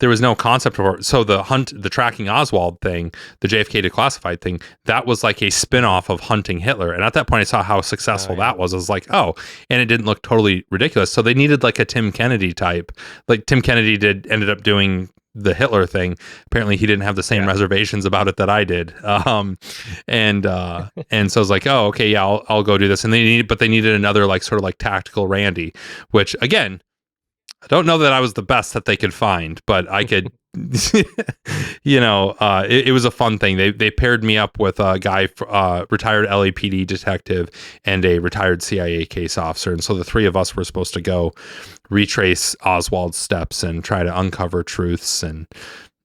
there was no concept for it. So the tracking Oswald thing, the JFK declassified thing, that was like a spin-off of hunting Hitler. And at that point I saw how successful that was. I was like, oh, and it didn't look totally ridiculous. So they needed a Tim Kennedy type, Tim Kennedy ended up doing the Hitler thing. Apparently he didn't have the same reservations about it that I did. And so I was like, oh, okay, yeah, I'll go do this. And they needed another tactical Randy, which again, I don't know that I was the best that they could find, but I could, it was a fun thing. They paired me up with a guy, retired LAPD detective and a retired CIA case officer. And so the three of us were supposed to go retrace Oswald's steps and try to uncover truths and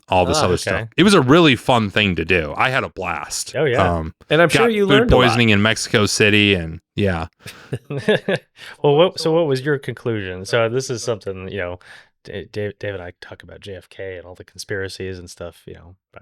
all this other stuff. It was a really fun thing to do. I had a blast. Oh yeah. And I'm sure you learned food poisoning in Mexico City, and yeah. Well, what was your conclusion? So this is something, Dave and I talk about JFK and all the conspiracies and stuff,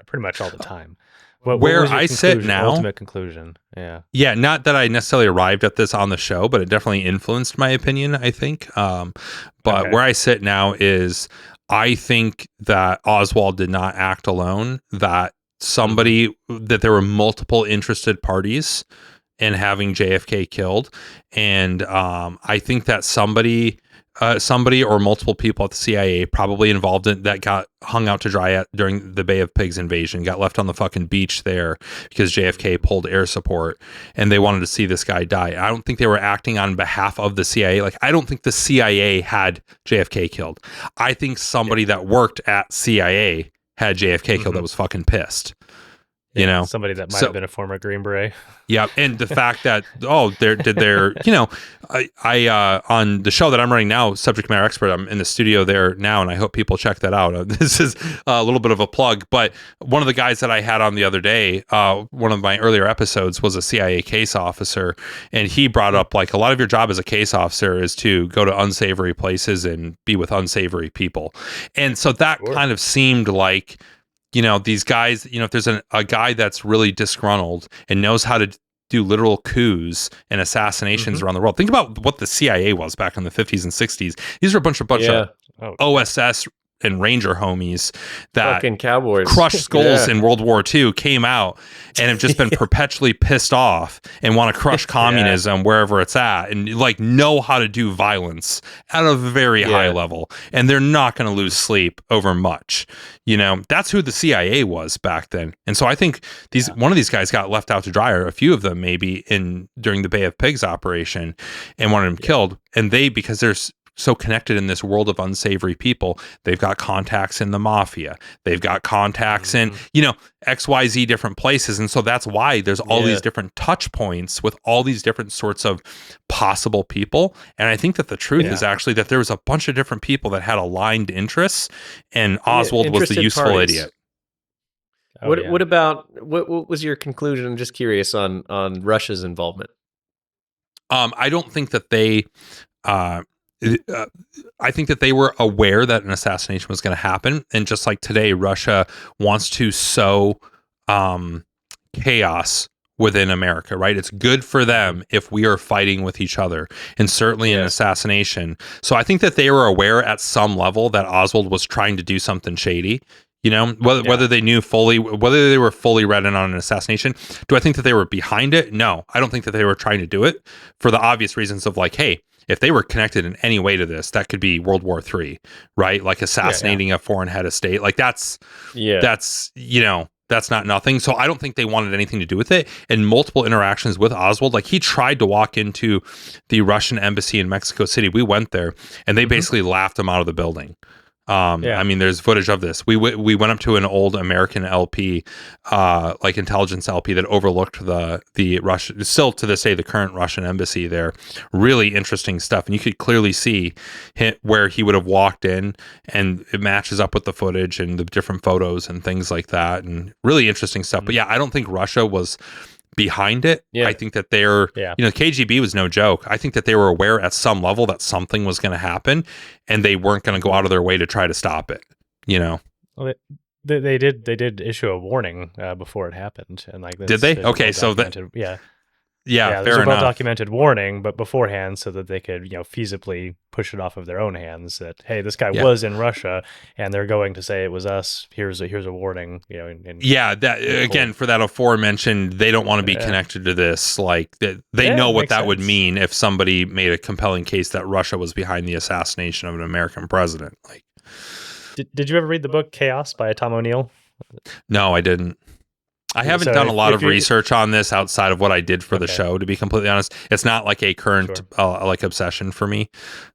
pretty much all the time. Where I sit now, ultimate conclusion. Yeah. Not that I necessarily arrived at this on the show, but it definitely influenced my opinion, I think. But where I sit now is, I think that Oswald did not act alone, that that there were multiple interested parties in having JFK killed. And I think that somebody or multiple people at the CIA probably involved in that got hung out to dry during the Bay of Pigs invasion, got left on the fucking beach there because JFK pulled air support and they wanted to see this guy die. I don't think they were acting on behalf of the CIA. I don't think the CIA had JFK killed. I think somebody that worked at CIA had JFK killed that was fucking pissed. Somebody that might have been a former Green Beret. Yeah, and the fact that I on the show that I'm running now, Subject Matter Expert, I'm in the studio there now, and I hope people check that out. This is a little bit of a plug, but one of the guys that I had on the other day, one of my earlier episodes, was a CIA case officer, and he brought up a lot of your job as a case officer is to go to unsavory places and be with unsavory people, and so that kind of seemed like, these guys, if there's a guy that's really disgruntled and knows how to do literal coups and assassinations around the world. Think about what the CIA was back in the 50s and 60s. These are a bunch of OSS and Ranger homies that Fucking cowboys. crushed skulls Yeah. in World War II came out and have just been perpetually pissed off and want to crush communism wherever it's at, and like know how to do violence at a very high level, and they're not going to lose sleep over much. You know, that's who the CIA was back then. And so I think one of these guys got left out to dry, or a few of them maybe, during the Bay of Pigs operation, and wanted him killed. And because they're so connected in this world of unsavory people, they've got contacts in the mafia, they've got contacts in, you know, XYZ different places. And so that's why there's all these different touch points with all these different sorts of possible people. And I think that the truth is actually that there was a bunch of different people that had aligned interests, and Oswald was the useful parties. idiot. What about what was your conclusion? I'm just curious on Russia's involvement. I don't think that they I think that they were aware that an assassination was going to happen. And just like today, Russia wants to sow chaos within America, right? It's good for them if we are fighting with each other, and certainly an assassination. So I think that they were aware at some level that Oswald was trying to do something shady. You know, whether they knew fully, whether they were fully read in on an assassination. Do I think that they were behind it? No, I don't think that they were trying to do it for the obvious reasons of like, hey, if they were connected in any way to this, that could be World War III, right? Like assassinating a foreign head of state. Like that's, you know, that's not nothing. So I don't think they wanted anything to do with it. And multiple interactions with Oswald, like he tried to walk into the Russian embassy in Mexico City. We went there and they basically laughed him out of the building. I mean, there's footage of this. We went up to an old American LP, like intelligence LP that overlooked the Russian, still to this day, the current Russian embassy there. Really interesting stuff. And you could clearly see where he would have walked in, and it matches up with the footage and the different photos and things like that. And really interesting stuff. But yeah, I don't think Russia was behind it. I think that they're, you know, KGB was no joke. I think that they were aware at some level that something was going to happen, and they weren't going to go out of their way to try to stop it, you know? Well, they did issue a warning before it happened. And like this, did they? Okay. So that, fair there's a enough. well-documented warning, but beforehand, so that they could, you know, feasibly push it off of their own hands that, hey, this guy was in Russia, and they're going to say it was us. Here's a warning, you know. That again, for that aforementioned, they don't want to be connected to this. Like they know what that would mean if somebody made a compelling case that Russia was behind the assassination of an American president. Like, did you ever read the book Chaos by Tom O'Neill? No, I didn't. I haven't done a lot of research on this outside of what I did for the show, to be completely honest. It's not like a current like obsession for me,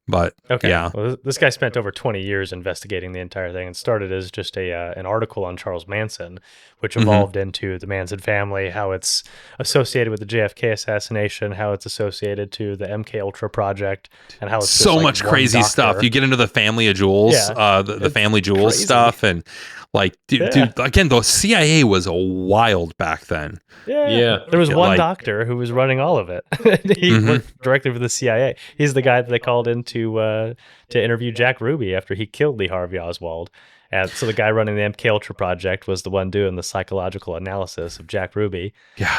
but Well, this guy spent over 20 years investigating the entire thing, and started as just an article on Charles Manson, which evolved into the Manson family, how it's associated with the JFK assassination, how it's associated to the MK Ultra project, and how it's so much crazy stuff. You get into the family of jewels, the family jewels stuff, and like, dude, again, the CIA was wild back then. There was one doctor who was running all of it. He worked directly for the CIA. He's the guy that they called in to interview Jack Ruby after he killed Lee Harvey Oswald. And so the guy running the MK Ultra project was the one doing the psychological analysis of Jack Ruby.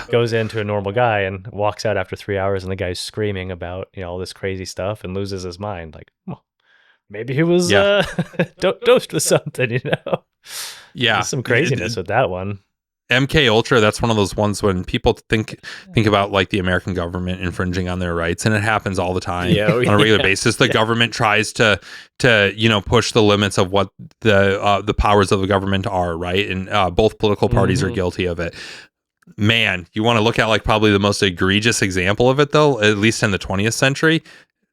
Goes into a normal guy and walks out after 3 hours, and the guy's screaming about, you know, all this crazy stuff, and loses his mind. Like, well, maybe he was dosed with something, you know? There's some craziness with that one. MK Ultra, that's one of those ones when people think about like the American government infringing on their rights, and it happens all the time on a regular basis. The government tries to you know, push the limits of what the powers of the government are, right? And both political parties are guilty of it. Man, you want to look at like probably the most egregious example of it though, at least in the 20th century,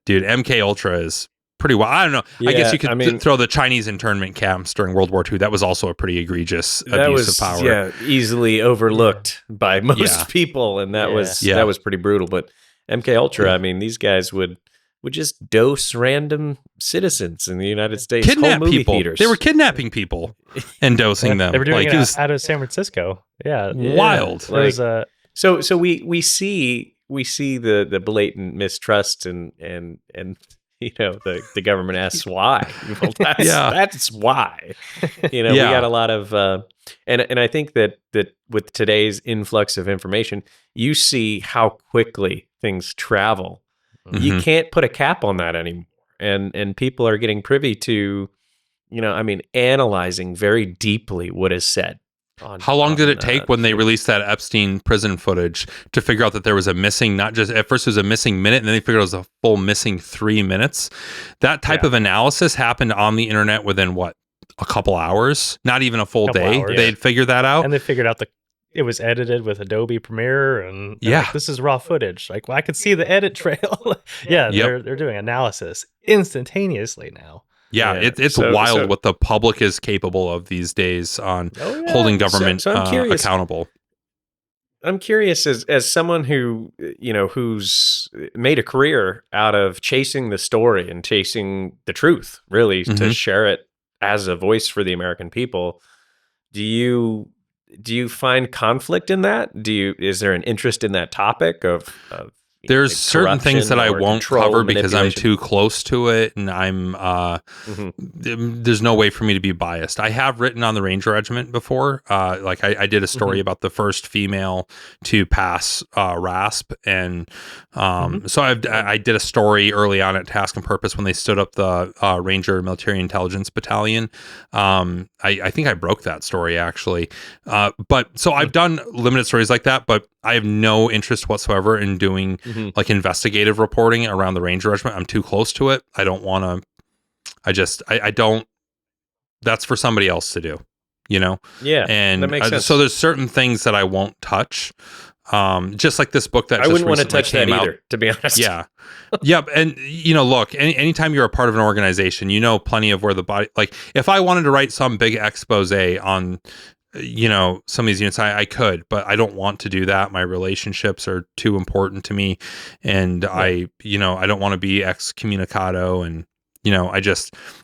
dude. MK Ultra is pretty well. I don't know. I guess you could throw the Chinese internment camps during World War II. That was also a pretty egregious abuse of power. Yeah, easily overlooked by most people, and that was pretty brutal. But MK Ultra, I mean, these guys would just dose random citizens in the United States, kidnap whole movie people. Theaters. They were kidnapping people and dosing them. They were doing like, it out of San Francisco. Wild. Like, so we see the blatant mistrust and you know, the government asks why. Well, that's why. You know, we got a lot of and I think that with today's influx of information, you see how quickly things travel. You can't put a cap on that anymore. And people are getting privy to, analyzing very deeply what is said. How long did it take when they released that Epstein prison footage to figure out that there was a missing, not just at first it was a missing minute, and then they figured it was a full missing 3 minutes? That type of analysis happened on the internet within what? A couple hours? Not even a full day. They'd figure that out. And they figured out it was edited with Adobe Premiere, and like, this is raw footage. Like, well, I could see the edit trail. They're doing analysis instantaneously now. Yeah, it's wild what the public is capable of these days on holding government accountable. I'm curious, as someone who, who's made a career out of chasing the story and chasing the truth, really, to share it as a voice for the American people. Do you find conflict in that? Is there an interest in that topic of there's certain things that I won't cover because I'm too close to it, and I'm there's no way for me to be biased. I have written on the Ranger Regiment before. Like I did a story about the first female to pass RASP, and so I did a story early on at Task and Purpose when they stood up the Ranger Military Intelligence Battalion. I think I broke that story actually, but so I've done limited stories like that, but I have no interest whatsoever in doing like investigative reporting around the Ranger Regiment. I'm too close to it. I don't want to. I don't. That's for somebody else to do, Yeah, and that makes sense. So there's certain things that I won't touch. Just like this book that I wouldn't want to touch that either, out. To be honest. Yeah, and look, anytime you're a part of an organization, plenty of where the body. Like, if I wanted to write some big expose on some of these units, I could, but I don't want to do that. My relationships are too important to me, and I don't want to be excommunicado, and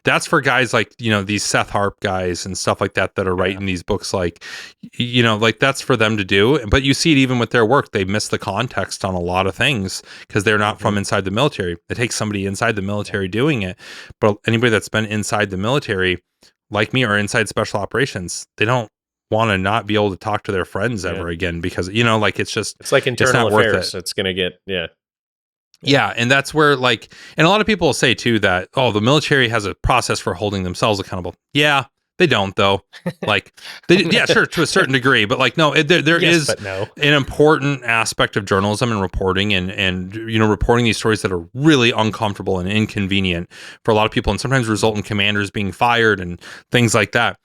that's for guys like these Seth Harp guys and stuff like that are writing these books, like that's for them to do. But you see it even with their work, they miss the context on a lot of things because they're not from inside the military. It takes somebody inside the military doing it, but anybody that's been inside the military like me or inside special operations, they don't want to not be able to talk to their friends ever again, because it's like internal affairs. It's gonna get Yeah, and that's where and a lot of people will say too that, the military has a process for holding themselves accountable. Yeah, they don't though. Sure, to a certain degree, but no, there is an important aspect of journalism and reporting, and reporting these stories that are really uncomfortable and inconvenient for a lot of people, and sometimes result in commanders being fired and things like that.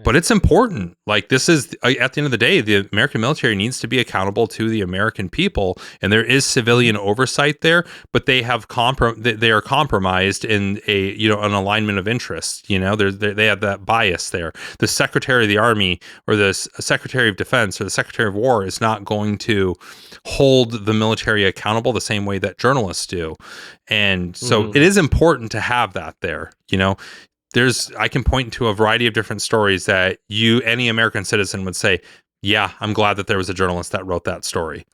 But it's important. This is, at the end of the day, the American military needs to be accountable to the American people, and there is civilian oversight there. But they have they are compromised in an alignment of interests. They have that bias there. The Secretary of the Army or the Secretary of Defense or the Secretary of War is not going to hold the military accountable the same way that journalists do, and so it is important to have that there. I can point to a variety of different stories that any American citizen would say, yeah, I'm glad that there was a journalist that wrote that story,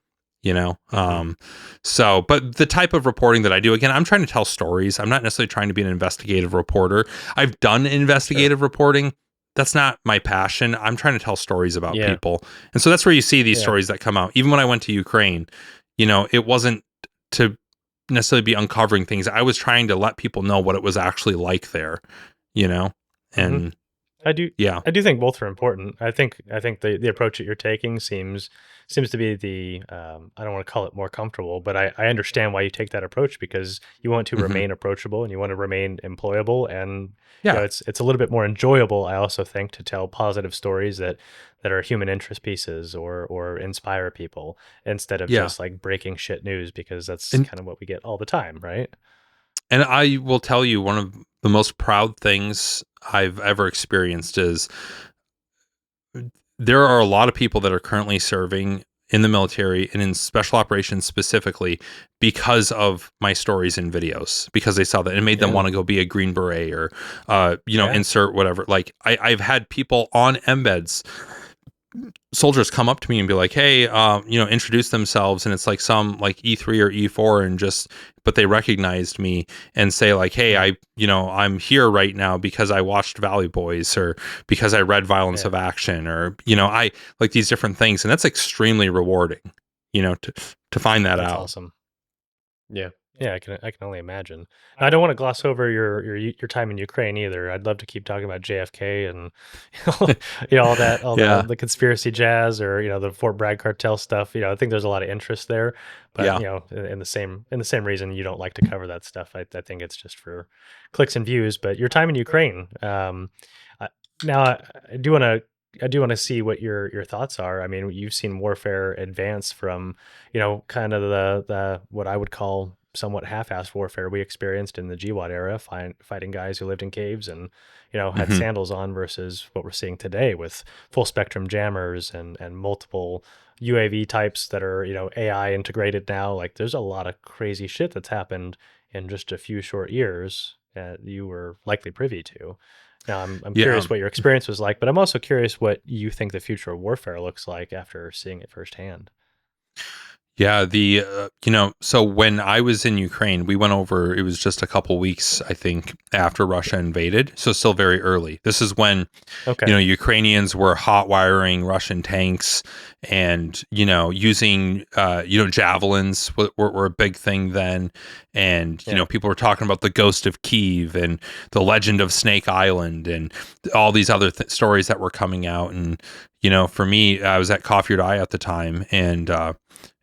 So, but the type of reporting that I do, again, I'm trying to tell stories. I'm not necessarily trying to be an investigative reporter. I've done investigative reporting. That's not my passion. I'm trying to tell stories about people. And so that's where you see these stories that come out. Even when I went to Ukraine, it wasn't to necessarily be uncovering things. I was trying to let people know what it was actually like there. And I do think both are important. I think the approach that you're taking seems to be the I don't want to call it more comfortable, but I understand why you take that approach, because you want to remain approachable and you want to remain employable, and it's a little bit more enjoyable, I also think, to tell positive stories that are human interest pieces or inspire people, instead of just breaking shit news, because that's kind of what we get all the time, right? And I will tell you, one of the most proud things I've ever experienced is there are a lot of people that are currently serving in the military and in special operations specifically because of my stories and videos, because they saw that and it made them want to go be a Green Beret or, insert whatever. I've had people on embeds, soldiers come up to me and be like, hey, introduce themselves, and it's like some E3 or E4, but they recognized me and say hey, I'm here right now because I watched Valley Boys, or because I read Violence of Action, or I like these different things, and that's extremely rewarding, to find that out. Awesome. Yeah. Yeah, I can only imagine. I don't want to gloss over your time in Ukraine either. I'd love to keep talking about JFK and all that, all Yeah. the conspiracy jazz, or the Fort Bragg cartel stuff. I think there's a lot of interest there, but Yeah. in the same reason you don't like to cover that stuff. I think it's just for clicks and views. But your time in Ukraine, I, now I do want to. I do want to see what your thoughts are. I mean, you've seen warfare advance from, kind of the what I would call somewhat half-assed warfare we experienced in the GWAT era, fighting guys who lived in caves and had Hmm. sandals on, versus what we're seeing today with full spectrum jammers and multiple UAV types that are AI integrated now. Like, there's a lot of crazy shit that's happened in just a few short years that you were likely privy to. Now, I'm Yeah. curious what your experience was like, but I'm also curious what you think the future of warfare looks like after seeing it firsthand. Yeah, so when I was in Ukraine, we went over, it was just a couple weeks, I think, after Russia invaded. So still very early. This is when, Okay. Ukrainians were hot wiring Russian tanks and, using, javelins were a big thing then. And, Yeah. people were talking about the ghost of Kyiv and the legend of Snake Island and all these other stories that were coming out. And, for me, I was at Coffee or Die at the time.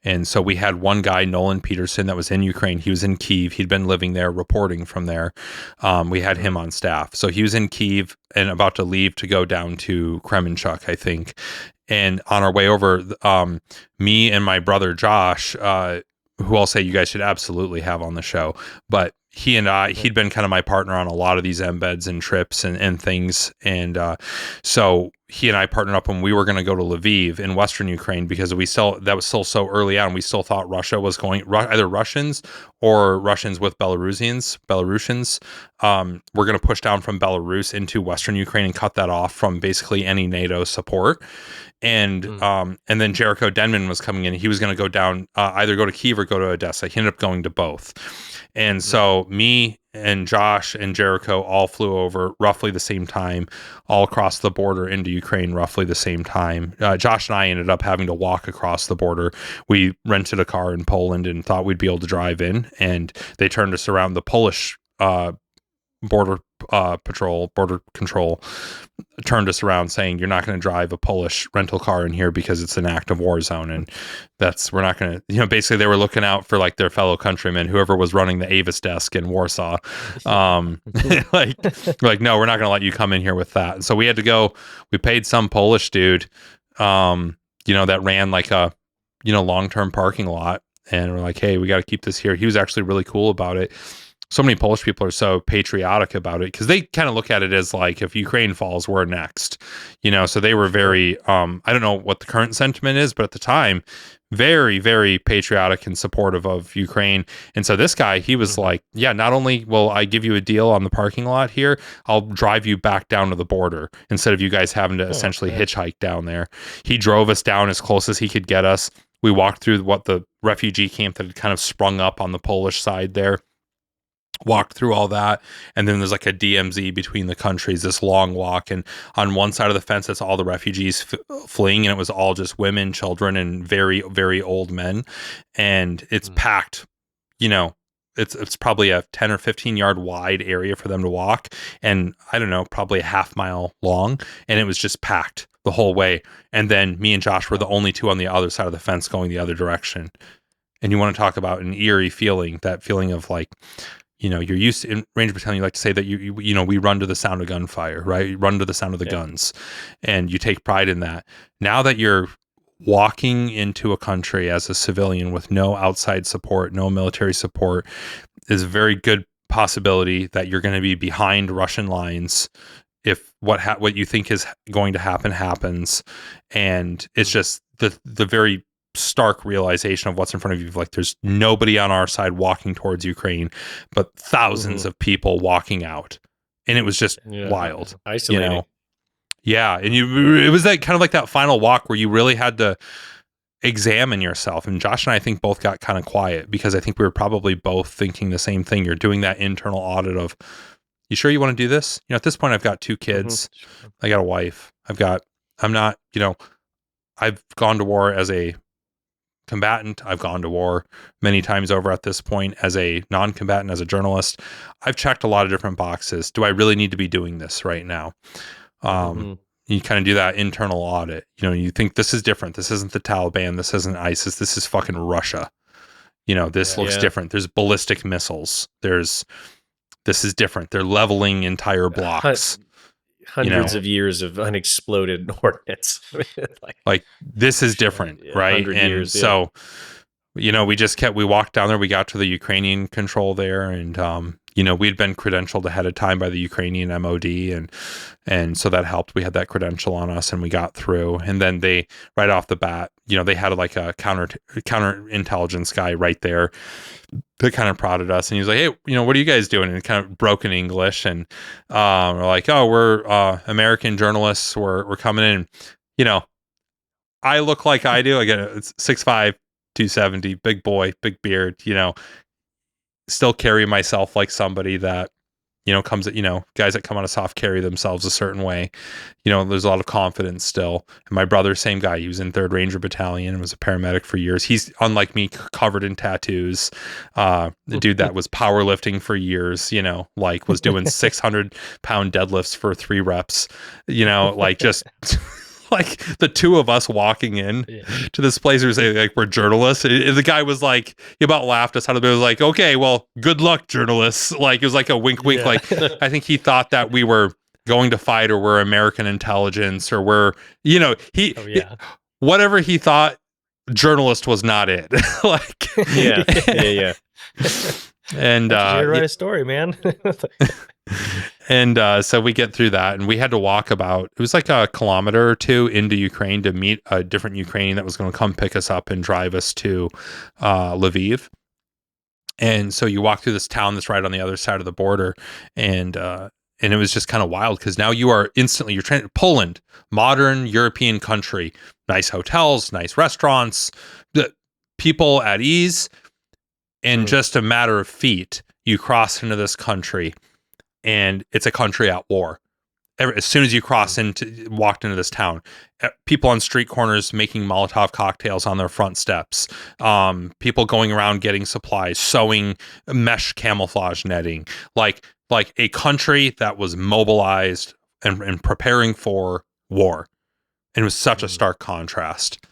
And so we had one guy, Nolan Peterson, that was in Ukraine. He was in Kyiv. He'd been living there, reporting from there. We had him on staff. So he was in Kyiv and about to leave to go down to Kremenchuk, I think. And on our way over, me and my brother Josh, who I'll say you guys should absolutely have on the show, but he and I, he'd been kind of my partner on a lot of these embeds and trips and things. And so he and I partnered up when we were going to go to Lviv in Western Ukraine, because that was still so early on. We still thought Russia was either Russians or Russians with Belarusians, were going to push down from Belarus into Western Ukraine and cut that off from basically any NATO support. And then Jericho Denman was coming in. He was going to go down, either go to Kyiv or go to Odessa. He ended up going to both. And so me and Josh and Jericho all flew over roughly the same time, all across the border into Ukraine roughly the same time. Josh and I ended up having to walk across the border. We rented a car in Poland and thought we'd be able to drive in, and they turned us around. The Polish border control turned us around, saying, "You're not going to drive a Polish rental car in here because it's an active war zone." And we're not going to, basically they were looking out for like their fellow countrymen, whoever was running the Avis desk in Warsaw. Like, no, we're not going to let you come in here with that. And so we had to go, we paid some Polish dude, that ran like a, long-term parking lot. And we're like, hey, we got to keep this here. He was actually really cool about it. So many Polish people are so patriotic about it, because they kind of look at it as like, if Ukraine falls, we're next, so they were very, I don't know what the current sentiment is, but at the time, very, very patriotic and supportive of Ukraine. And so this guy, he was like, yeah, not only will I give you a deal on the parking lot here, I'll drive you back down to the border instead of you guys having to essentially hitchhike down there. He drove us down as close as he could get us. We walked through what the refugee camp that had kind of sprung up on the Polish side there. Walked through all that, and then there's like a DMZ between the countries, this long walk, and on one side of the fence that's all the refugees fleeing, and it was all just women, children, and very, very old men, and it's packed. It's probably a 10 or 15 yard wide area for them to walk, and I don't know, probably a half mile long, and it was just packed the whole way. And then me and Josh were the only two on the other side of the fence going the other direction. And you want to talk about an eerie feeling, that feeling of like, you're used to, in Ranger Battalion, you like to say that we run to the sound of gunfire, right? You run to the sound of the guns, and you take pride in that. Now that you're walking into a country as a civilian with no outside support, no military support, is a very good possibility that you're going to be behind Russian lines if what you think is going to happen happens. And it's just the very stark realization of what's in front of you. Like, there's nobody on our side walking towards Ukraine, but thousands of people walking out. And it was just wild. Isolating. Yeah. And it was that kind of like that final walk where you really had to examine yourself. And Josh and I think both got kind of quiet, because I think we were probably both thinking the same thing. You're doing that internal audit of, you sure you want to do this? At this point I've got 2 kids. I got a wife. I've gone to war as a combatant. I've gone to war many times over at this point as a non-combatant, as a journalist. I've checked a lot of different boxes. Do I really need to be doing this right now? You kind of do that internal audit. You think this is different. This isn't the Taliban. This isn't ISIS. This is fucking Russia. This looks different. There's ballistic missiles. This is different. They're leveling entire blocks. Hundreds of years of unexploded ordnance. like this is different, right? And years, so, we walked down there, we got to the Ukrainian control there, and we'd been credentialed ahead of time by the Ukrainian MOD, and so that helped. We had that credential on us, and we got through. And then they, right off the bat, they had like a counter intelligence guy right there that kind of prodded us, and he was like, "Hey, what are you guys doing?" And kind of broken English, and we're like, "Oh, we're American journalists. We're coming in." I look like I do. Again, it's 6'5", 270, big boy, big beard. Still carry myself like somebody that comes guys that come out of soft carry themselves a certain way. There's a lot of confidence still. And my brother, same guy, he was in 3rd Ranger Battalion and was a paramedic for years. He's, unlike me, covered in tattoos. The dude that was powerlifting for years, was doing 600-pound deadlifts for 3 reps, just like the two of us walking in to this place, we were saying like we're journalists. The guy was like, he about laughed us out of it. It was like, okay, well, good luck, journalists. Like it was like a wink, wink. Yeah. Like I think he thought that we were going to fight, or we're American intelligence, or we're, whatever he thought, journalist was not it. Like, yeah. And you write a story, man. And so we get through that, and we had to walk about, it was like a kilometer or 2 into Ukraine to meet a different Ukrainian that was going to come pick us up and drive us to Lviv. And so you walk through this town that's right on the other side of the border, and it was just kind of wild, because now you're Poland, modern European country, nice hotels, nice restaurants, people at ease, and just a matter of feet, you cross into this country, and it's a country at war. As soon as you walked into this town, people on street corners making Molotov cocktails on their front steps, people going around getting supplies, sewing mesh camouflage netting, like a country that was mobilized and preparing for war. And it was such a stark contrast.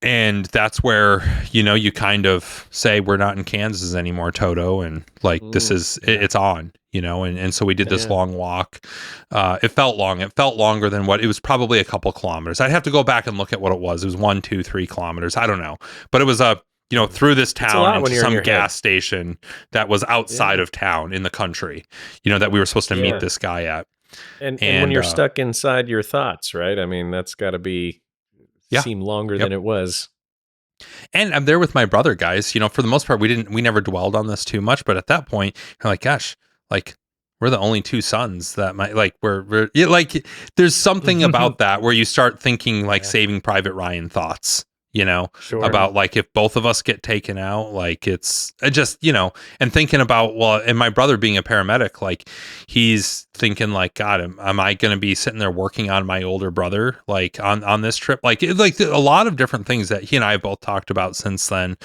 And that's where, you kind of say, we're not in Kansas anymore, Toto. And this is, it's on, and so we did this long walk. It felt long. It felt longer than it was, probably a couple kilometers. I'd have to go back and look at what it was. It was 1, 2, 3 kilometers. I don't know. But it was through this town into some gas station that was outside of town in the country, that we were supposed to meet this guy at. And when you're stuck inside your thoughts, right? I mean, that's got to be, seem longer than it was. And I'm there with my brother, guys. For the most part, we never dwelled on this too much, but at that point, you're like, gosh, like we're the only 2 sons that might, like we're there's something about that where you start thinking like Saving Private Ryan thoughts, about like if both of us get taken out, like it's just, and thinking about, well, and my brother being a paramedic, like he's thinking like, God, am I going to be sitting there working on my older brother, like on this trip? Like a lot of different things that he and I have both talked about since then,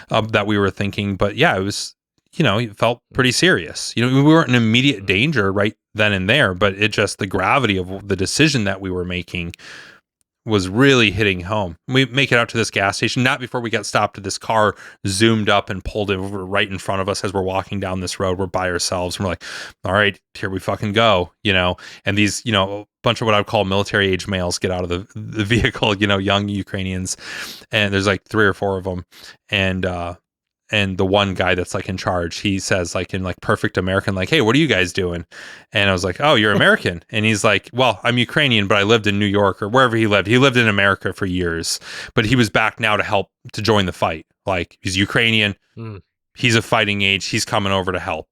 that we were thinking, but yeah, it was, it felt pretty serious. We weren't in immediate danger right then and there, but it just, the gravity of the decision that we were making was really hitting home. We make it out to this gas station, not before we got stopped to this car zoomed up and pulled over right in front of us as we're walking down this road. We're by ourselves. And we're like, all right, here we fucking go, and these, a bunch of what I would call military age males get out of the vehicle, young Ukrainians. And there's like 3 or 4 of them. And the one guy that's like in charge, he says like in like perfect American, like, hey, what are you guys doing? And I was like, oh, you're American. And he's like, well, I'm Ukrainian, but I lived in New York or wherever he lived. He lived in America for years, but he was back now to join the fight. Like he's Ukrainian. He's a fighting age. He's coming over to help,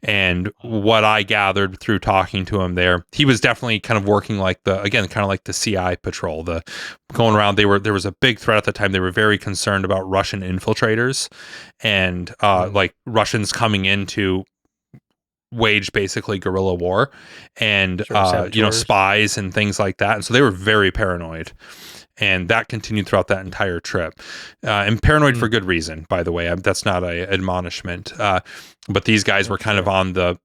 and what I gathered through talking to him there, he was definitely kind of working like kind of like the CI patrol, going around. There was a big threat at the time. They were very concerned about Russian infiltrators and like Russians coming in to wage basically guerrilla war and, spies and things like that. And so they were very paranoid. And that continued throughout that entire trip. And paranoid for good reason, by the way. That's not a admonishment. But these guys were kind of on the,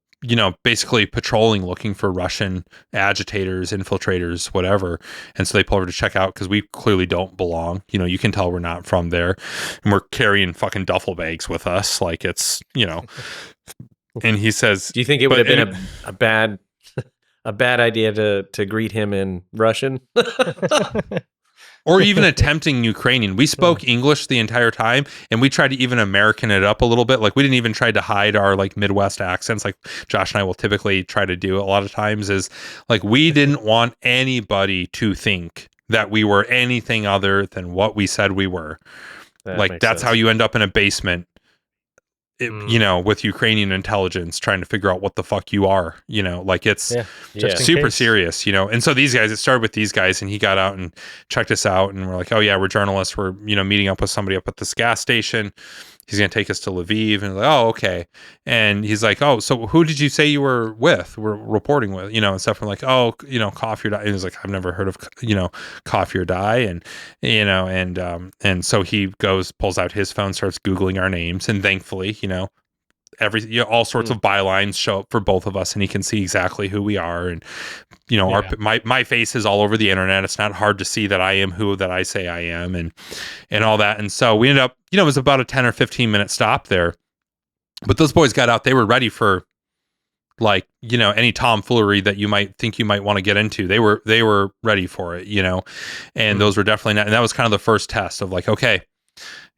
basically patrolling, looking for Russian agitators, infiltrators, whatever. And so they pull over to check out because we clearly don't belong. You can tell we're not from there. And we're carrying fucking duffel bags with us. Like it's, and he says, do you think it would have been a bad idea to greet him in Russian? Or even attempting Ukrainian. We spoke English the entire time, and we tried to even American it up a little bit. Like we didn't even try to hide our like Midwest accents, like Josh and I will typically try to do a lot of times. Is like we didn't want anybody to think that we were anything other than what we said we were. Like that's how you end up in a basement. With Ukrainian intelligence trying to figure out what the fuck you are, like it's super serious, And so these guys, it started with these guys, and he got out and checked us out, and we're like, oh yeah, we're journalists. We're, meeting up with somebody up at this gas station. He's going to take us to Lviv. And like, oh, okay. And he's like, oh, so who did you say you were with? We're reporting with, and stuff. We're like, oh, coffee or die. And he's like, I've never heard of, coffee or die. And, and so he pulls out his phone, starts Googling our names. And thankfully, all sorts of bylines show up for both of us, and he can see exactly who we are. And, my face is all over the internet. It's not hard to see that I am who that I say I am, and all that. And so we ended up, it was about a 10 or 15 minute stop there, but those boys got out. They were ready for like, any tomfoolery that you might think you might want to get into. They were ready for it, and those were definitely not, and that was kind of the first test of like, okay,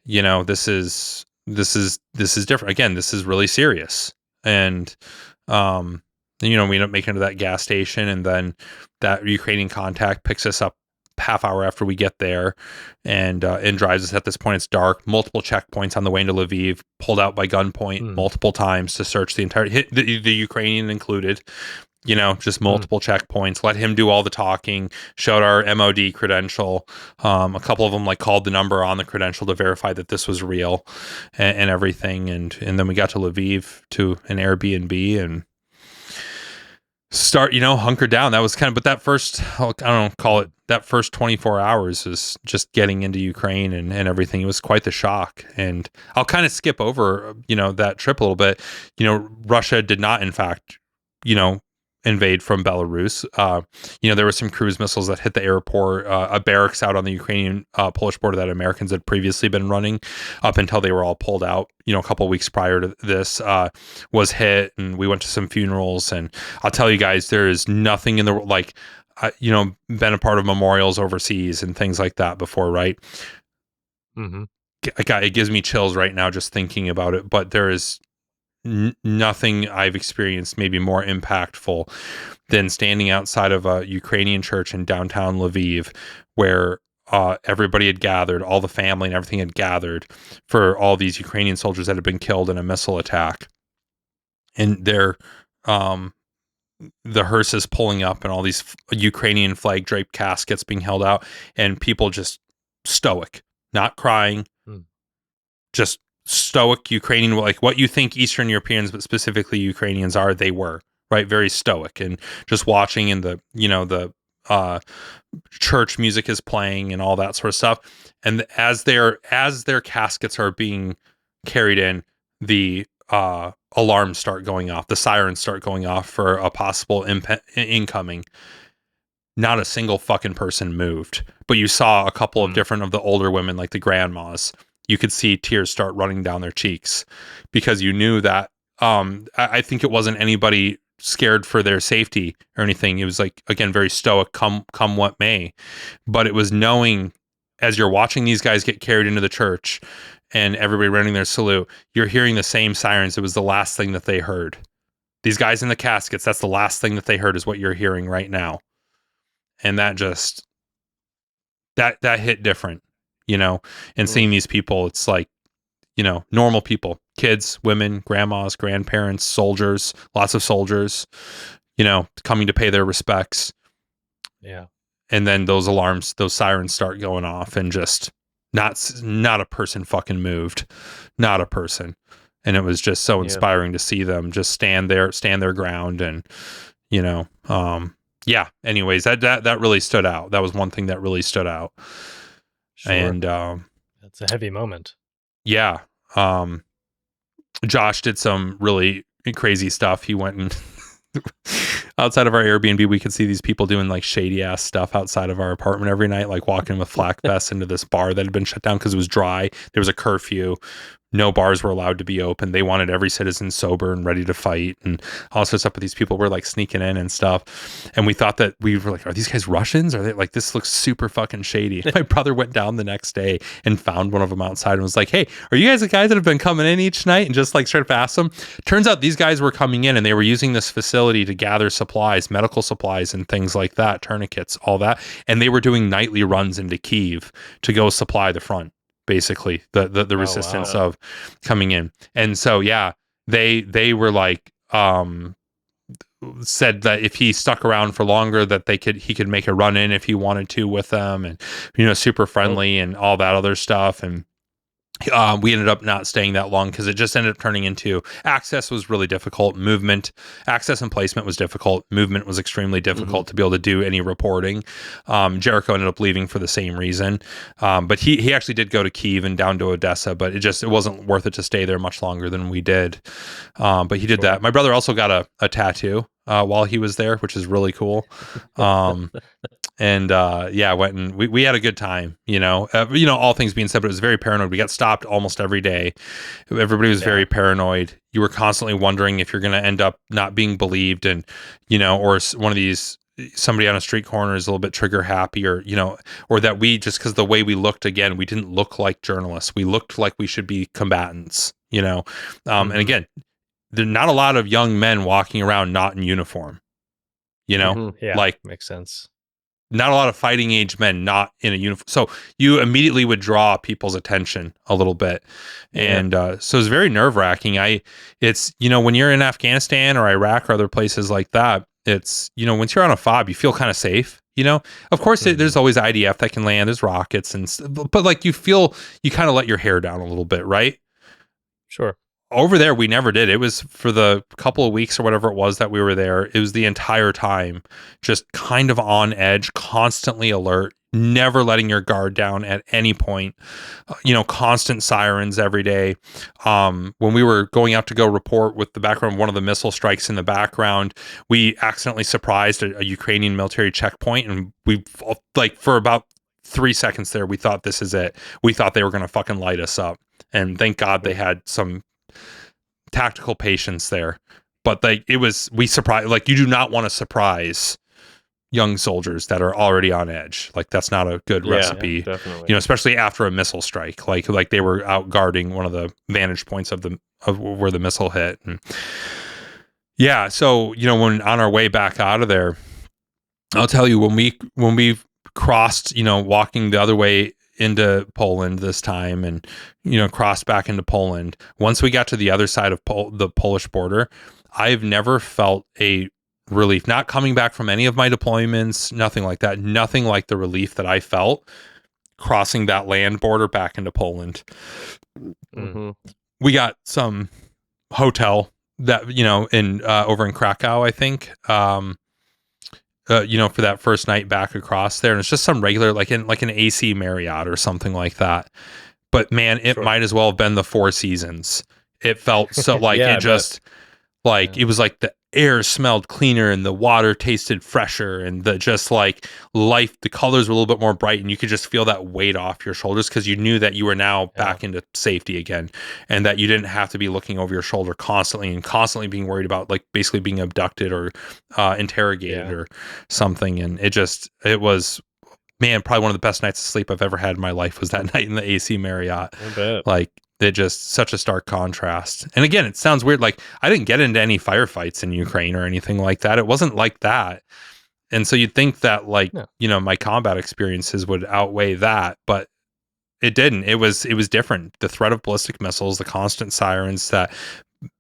this is different. Again, this is really serious. And, we end up making it to that gas station, and then that Ukrainian contact picks us up half hour after we get there, and drives us. At this point, it's dark, multiple checkpoints on the way into Lviv, pulled out by gunpoint multiple times to search the entire, the Ukrainian included, just multiple checkpoints, let him do all the talking, showed our MOD credential. A couple of them like called the number on the credential to verify that this was real and everything. And then we got to Lviv to an Airbnb and start, hunker down. That was but that first, I don't know, call it that first 24 hours is just getting into Ukraine and everything. It was quite the shock. And I'll kind of skip over, that trip a little bit. Russia did not, in fact, invade from Belarus. There were some cruise missiles that hit the airport, a barracks out on the Ukrainian Polish border that Americans had previously been running up until they were all pulled out, a couple of weeks prior to this, was hit, and we went to some funerals. And I'll tell you guys, there is nothing in the world, like, been a part of memorials overseas and things like that before, right? Mm-hmm. It gives me chills right now just thinking about it, but there is nothing I've experienced maybe more impactful than standing outside of a Ukrainian church in downtown Lviv, where everybody had gathered, all the family and everything had gathered for all these Ukrainian soldiers that had been killed in a missile attack. And the hearse is pulling up, and all these Ukrainian flag draped caskets being held out, and people just stoic, not crying, just stoic Ukrainian, like what you think Eastern Europeans, but specifically Ukrainians are, they were, right? Very stoic, and just watching, and the church music is playing and all that sort of stuff. And as their caskets are being carried in, the alarms start going off, the sirens start going off for a possible incoming. Not a single fucking person moved, but you saw a couple of different of the older women, like the grandmas. You could see tears start running down their cheeks because you knew that. I think it wasn't anybody scared for their safety or anything. It was like, again, very stoic, come what may. But it was knowing, as you're watching these guys get carried into the church and everybody running their salute, you're hearing the same sirens. It was the last thing that they heard. These guys in the caskets, that's the last thing that they heard, is what you're hearing right now. And that just, that hit different. And seeing these people, it's like, normal people, kids, women, grandmas, grandparents, soldiers, lots of soldiers, coming to pay their respects. Yeah. And then those alarms, those sirens start going off, and just not a person fucking moved, not a person. And it was just so inspiring to see them just stand their ground. And, yeah, anyways, that really stood out. That was one thing that really stood out. Sure. And That's a heavy moment. yeah, Josh did some really crazy stuff. He went and outside of our Airbnb, we could see these people doing like shady ass stuff outside of our apartment every night, like walking with flak vests into this bar that had been shut down because it was dry. There was a curfew. No bars were allowed to be open. They wanted every citizen sober and ready to fight, and all sorts of stuff. But these people were like sneaking in and stuff. And we thought that we were like, are these guys Russians? Are they like, this looks super fucking shady. My brother went down the next day and found one of them outside and was like, hey, are you guys the guys that have been coming in each night? And just like straight up asked them. Turns out these guys were coming in and they were using this facility to gather supplies, medical supplies and things like that, tourniquets, all that. And they were doing nightly runs into Kyiv to go supply the front. Basically the resistance of coming in. And so yeah, they were like said that if he stuck around for longer that he could make a run in if he wanted to with them, and super friendly and all that other stuff. And we ended up not staying that long because it just ended up turning into access was really difficult. Access and placement was difficult. Movement was extremely difficult to be able to do any reporting. Jericho ended up leaving for the same reason. But he actually did go to Kyiv and down to Odessa, but it wasn't worth it to stay there much longer than we did. But he did that. My brother also got a tattoo while he was there, which is really cool. And went and we had a good time, all things being said, but it was very paranoid. We got stopped almost every day. Everybody was very paranoid. You were constantly wondering if you're going to end up not being believed, and, or one of these, somebody on a street corner is a little bit trigger happy, or, or that we, just because the way we looked, again, we didn't look like journalists. We looked like we should be combatants, and again, there are not a lot of young men walking around not in uniform, Yeah, like makes sense. Not a lot of fighting age men not in a uniform. So you immediately would draw people's attention a little bit. And so it's very nerve wracking. It's, when you're in Afghanistan or Iraq or other places like that, it's, once you're on a FOB, you feel kind of safe, of course there's always IDF that can land, there's rockets but like you kind of let your hair down a little bit, right? Sure. Over there, we never did. It was for the couple of weeks or whatever it was that we were there. It was the entire time just kind of on edge, constantly alert, never letting your guard down at any point. Constant sirens every day. When we were going out to go report with the background, one of the missile strikes in the background, we accidentally surprised a Ukrainian military checkpoint, and we for about 3 seconds there, we thought this is it. We thought they were going to fucking light us up, and thank God they had some tactical patience there. But we surprised, you do not want to surprise young soldiers that are already on edge. That's not a good recipe. Yeah, definitely. Especially after a missile strike, like they were out guarding one of the vantage points of where the missile hit. And so when on our way back out of there, I'll tell you, when we crossed, walking the other way into Poland this time, and crossed back into Poland, once we got to the other side of the Polish border, I've never felt a relief, not coming back from any of my deployments, nothing like that, nothing like the relief that I felt crossing that land border back into Poland. We got some hotel that in over in Krakow, I think, for that first night back across there. And it's just some regular, like an AC Marriott or something like that. But man, it might as well have been the Four Seasons. It felt so it was like the air smelled cleaner and the water tasted fresher, and the colors were a little bit more bright, and you could just feel that weight off your shoulders because you knew that you were now back into safety again, and that you didn't have to be looking over your shoulder constantly being worried about basically being abducted or interrogated or something. And it was, man, probably one of the best nights of sleep I've ever had in my life was that night in the AC Marriott. I bet. It just such a stark contrast. And again, it sounds weird. I didn't get into any firefights in Ukraine or anything like that. It wasn't like that. And so you'd think that my combat experiences would outweigh that, but it didn't. It was different. The threat of ballistic missiles, the constant sirens that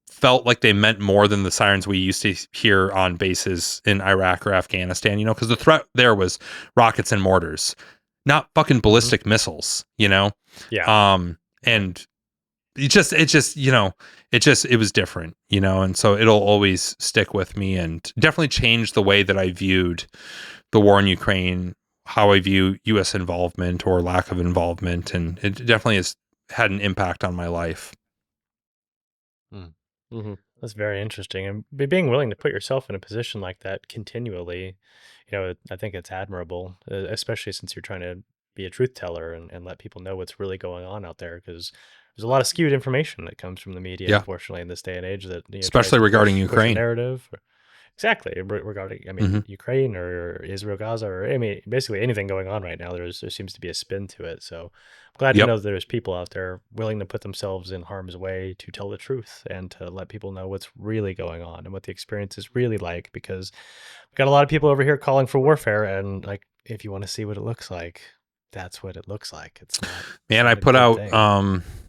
felt like they meant more than the sirens we used to hear on bases in Iraq or Afghanistan, because the threat there was rockets and mortars, not fucking ballistic missiles, Yeah. And it was different, and so it'll always stick with me and definitely change the way that I viewed the war in Ukraine, how I view U.S. involvement or lack of involvement, and it definitely has had an impact on my life. Mm-hmm. That's very interesting. And being willing to put yourself in a position like that continually, I think it's admirable, especially since you're trying to be a truth teller and let people know what's really going on out there. Because there's a lot of skewed information that comes from the media, unfortunately, in this day and age that especially regarding Ukraine. Push a narrative. Exactly. Regarding, Ukraine or Israel, Gaza, or basically anything going on right now, there seems to be a spin to it. So I'm glad to know that there's people out there willing to put themselves in harm's way to tell the truth and to let people know what's really going on and what the experience is really like. Because we've got a lot of people over here calling for warfare, and like, if you want to see what it looks like, that's what it looks like. It's not. Man, I put out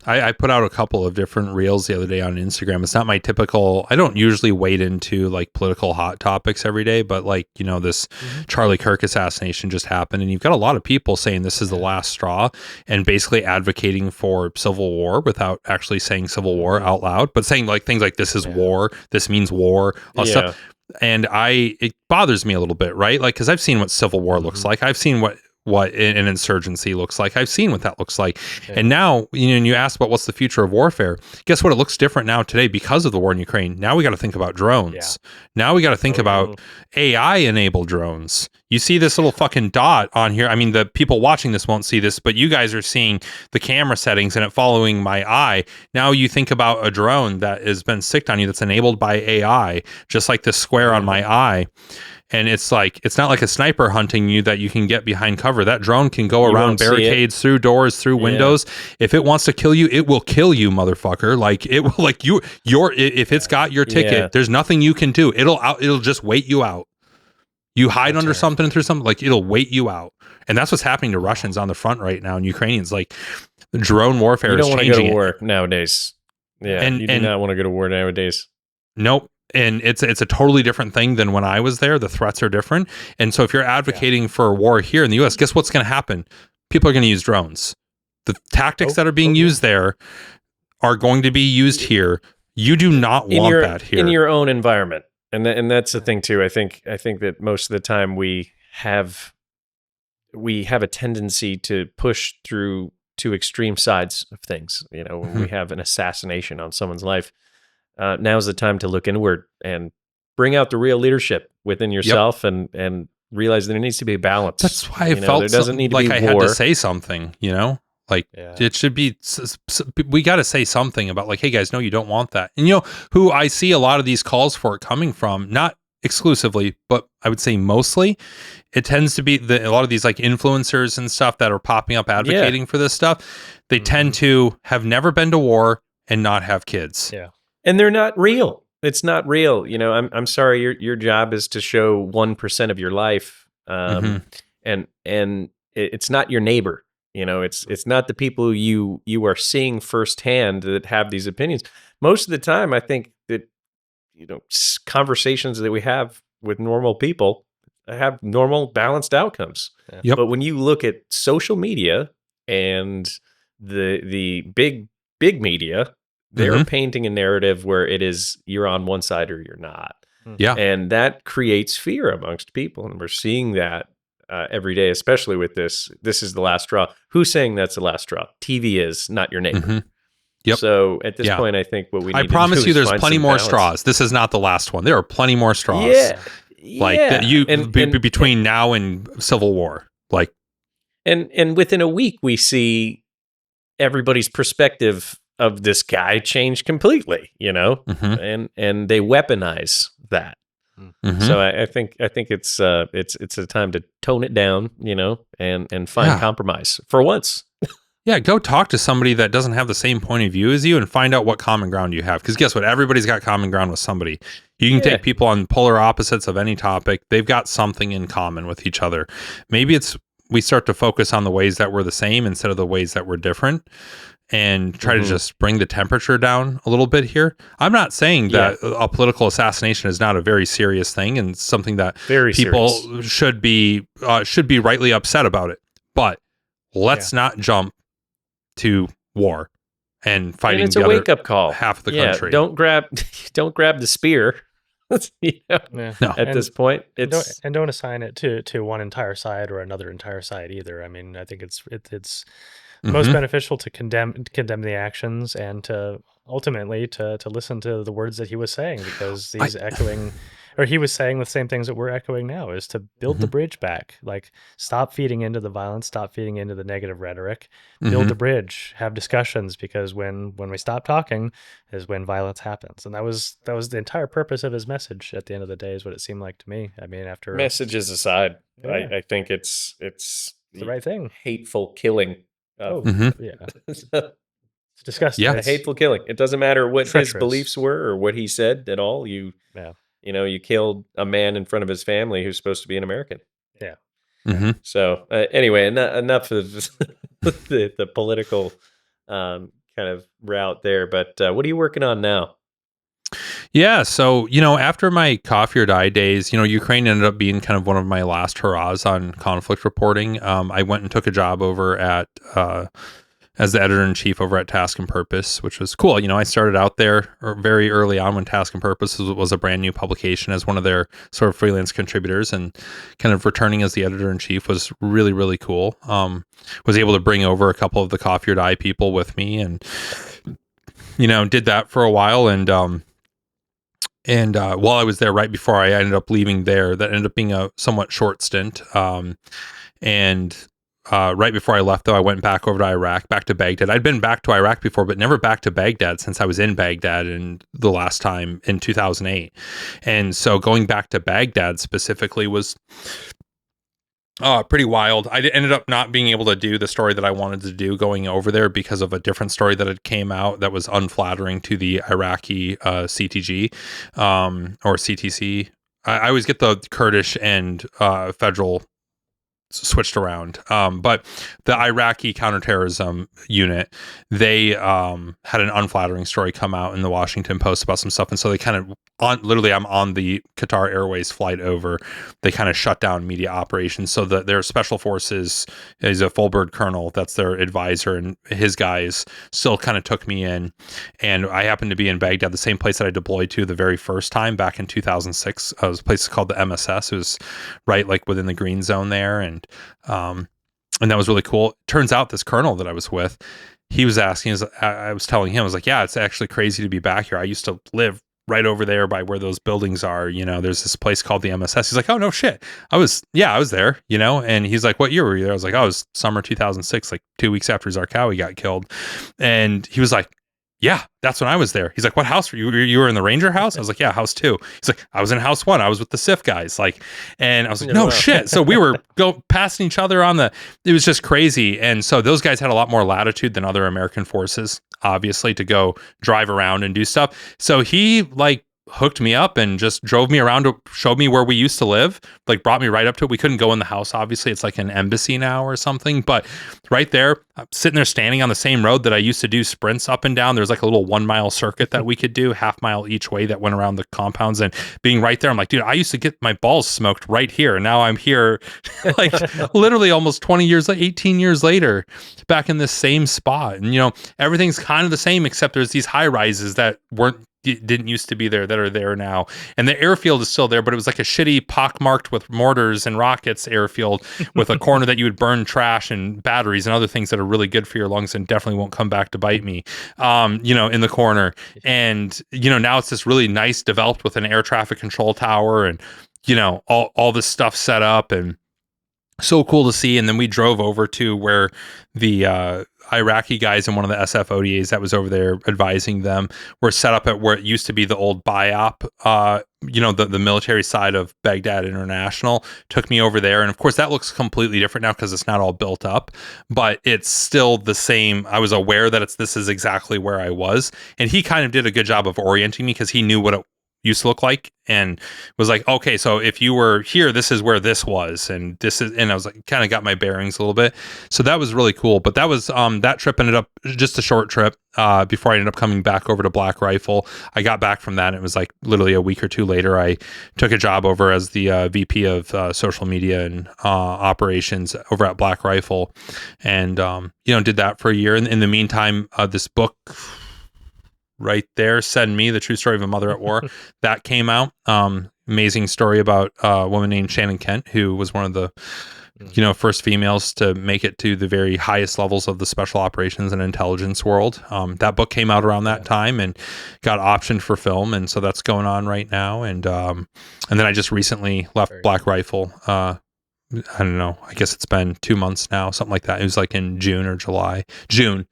I put out a couple of different reels the other day on Instagram. It's not my typical. I don't usually wade into like political hot topics every day, but like this Charlie Kirk assassination just happened, and you've got a lot of people saying this is the last straw and basically advocating for civil war without actually saying civil war out loud, but saying like things like this is war, this means war, stuff. And it bothers me a little bit, right? Like, because I've seen what civil war looks like. I've seen what an insurgency looks like. I've seen what that looks like. And now, and you asked about what's the future of warfare. Guess what? It looks different now today because of the war in Ukraine. Now we got to think about drones. Now we got to think about AI-enabled drones. You see this little fucking dot on here. I mean, the people watching this won't see this, but you guys are seeing the camera settings and it following my eye. Now you think about a drone that has been sticked on you that's enabled by AI, just like this square on my eye. And it's like, it's not like a sniper hunting you that you can get behind cover. That drone can go around barricades, through doors, through windows. If it wants to kill you, it will kill you, motherfucker. Like, it will, like, if it's got your ticket, there's nothing you can do. It'll just wait you out. You hide under something, through something, like, it'll wait you out. And that's what's happening to Russians on the front right now, and Ukrainians. Like, the drone warfare is changing. You don't want to go to war nowadays. Yeah, you do not want to go to war nowadays. Nope. And it's a totally different thing than when I was there. The threats are different. And so if you're advocating for a war here in the U.S., guess what's going to happen? People are going to use drones. The tactics that are being used there are going to be used here. You do not want that here. In your own environment. And that's the thing too. I think that most of the time we have a tendency to push through to extreme sides of things. When we have an assassination on someone's life. Now's the time to look inward and bring out the real leadership within yourself and realize that there needs to be a balance. That's why I felt there doesn't need to like be I war. Had to say something, like it should be, we got to say something about like, hey guys, no, you don't want that. And who I see a lot of these calls for coming from, not exclusively, but I would say mostly, it tends to be a lot of these like influencers and stuff that are popping up advocating for this stuff. They tend to have never been to war and not have kids. Yeah. And they're not real. It's not real. I'm sorry. Your job is to show 1% of your life, and it's not your neighbor. It's not the people who you are seeing firsthand that have these opinions. Most of the time, I think that conversations that we have with normal people have normal, balanced outcomes. Yep. But when you look at social media and the big media. They're painting a narrative where it is you're on one side or you're not. Yeah. And that creates fear amongst people. And we're seeing that every day, especially with this. This is the last straw. Who's saying that's the last straw? TV is, not your neighbor. Yep. So at this point, I think what we need I promise to do you is there's plenty more straws. This is not the last one. There are plenty more straws. Between now and Civil War. Like, and within a week, we see everybody's perspective of this guy changed completely, and they weaponize that. So I think it's a time to tone it down, and find compromise for once. Go talk to somebody that doesn't have the same point of view as you and find out what common ground you have. Because guess what? Everybody's got common ground with somebody. You can take people on polar opposites of any topic. They've got something in common with each other. Maybe we start to focus on the ways that we're the same instead of the ways that we're different. And try to just bring the temperature down a little bit here. I'm not saying that a political assassination is not a very serious thing and something that people should be rightly upset about it. But let's not jump to war. and And fighting it's the a other wake up call. half of the Yeah, country. don't grab the spear. You know, Yeah. No. at this point, And it's don't assign it to one entire side or another entire side either. I mean, I think it's most Mhm. beneficial to condemn the actions and to ultimately to listen to the words that he was saying, because I- he's echoing, or he was saying the same things that we're echoing now, is to build the Mhm. bridge back. Like, stop feeding into the violence, stop feeding into the negative rhetoric, build Mhm. the bridge, have discussions, because when we stop talking is when violence happens. And that was the entire purpose of his message at the end of the day, is what it seemed like to me. I mean, after messages aside. yeah, I think it's it's the right thing. hateful killing. Oh, Mhm. yeah. It's A disgusting. Yeah. It's hateful killing. It doesn't matter what his treacherous. beliefs were or what he said at all. Yeah. You killed a man in front of his family who's supposed to be an American. Yeah. Mhm. So anyway, enough of the political kind of route there. But what are you working on now? Yeah, so after my coffee or die days, Ukraine ended up being kind of one of my last hurrahs on conflict reporting. I went and took a job over at as the editor in chief over at Task and Purpose, which was cool. I started out there very early on when Task and Purpose was a brand new publication as one of their sort of freelance contributors, and kind of returning as the editor in chief was really, really cool. Was able to bring over a couple of the coffee or die people with me, and did that for a while, and while I was there, right before I ended up leaving there, that ended up being a somewhat short stint. And right before I left, though, I went back over to Iraq, back to Baghdad. I'd been back to Iraq before, but never back to Baghdad since I was in Baghdad in the last time in 2008. And so going back to Baghdad specifically was pretty wild. I ended up not being able to do the story that I wanted to do going over there because of a different story that had came out that was unflattering to the Iraqi CTG or CTC. I always get the Kurdish and federal switched around. But the Iraqi counterterrorism unit, they had an unflattering story come out in the Washington Post about some stuff. And so they kind of literally, I'm on the Qatar Airways flight over. They kind of shut down media operations so that their special forces is a full bird colonel. That's their advisor. And his guys still kind of took me in. And I happened to be in Baghdad, the same place that I deployed to the very first time back in 2006. It was a place called the MSS. It was right like within the green zone there. And that was really cool. Turns out this colonel that I was with, he was asking, I was telling him, I was like, yeah, it's actually crazy to be back here. I used to live right over there by where those buildings are. There's this place called the MSS. He's like, oh, no shit. I was there, and he's like, what year were you there? I was like, oh, it was summer 2006, like 2 weeks after Zarqawi got killed. And he was like, yeah, that's when I was there. He's like, what house were you? You were in the Ranger house? I was like, yeah, house 2. He's like, I was in house 1. I was with the SIF guys. And I was like, no shit. So we were passing each other it was just crazy. And so those guys had a lot more latitude than other American forces, obviously, to go drive around and do stuff. So he hooked me up and just drove me around to show me where we used to live, brought me right up to it. We couldn't go in the house. Obviously, it's like an embassy now or something, but right there, I'm sitting there standing on the same road that I used to do sprints up and down. There's like a little 1 mile circuit that we could do, half mile each way that went around the compounds, and being right there, I'm like, dude, I used to get my balls smoked right here. Now I'm here literally almost 18 years later, back in this same spot. And everything's kind of the same, except there's these high rises that didn't used to be there that are there now, and the airfield is still there, but it was like a shitty pockmarked with mortars and rockets airfield with a corner that you would burn trash and batteries and other things that are really good for your lungs and definitely won't come back to bite me in the corner. And now it's this really nice, developed with an air traffic control tower and all this stuff set up, and so cool to see. And then we drove over to where the Iraqi guys in one of the SF ODAs that was over there advising them were set up at where it used to be the old BIOP, the military side of Baghdad International. Took me over there. And of course, that looks completely different now because it's not all built up, but it's still the same. I was aware that this is exactly where I was. And he kind of did a good job of orienting me because he knew what used to look like, and was like, okay, so if you were here, this is where this was, and this is, and I was like, kind of got my bearings a little bit. So that was really cool. But that was that trip ended up just a short trip before I ended up coming back over to Black Rifle. I got back from that, and it was like literally a week or two later, I took a job over as the VP of social media and operations over at Black Rifle, and did that for a year. And in the meantime, this book right there, Send Me, The True Story of a Mother at War, that came out. Amazing story about a woman named Shannon Kent, who was one of the first females to make it to the very highest levels of the special operations and intelligence world. That book came out around that time and got optioned for film, and so that's going on right now. And then I just recently left Black Rifle. I don't know. I guess it's been 2 months now, something like that. It was like in June or July. June.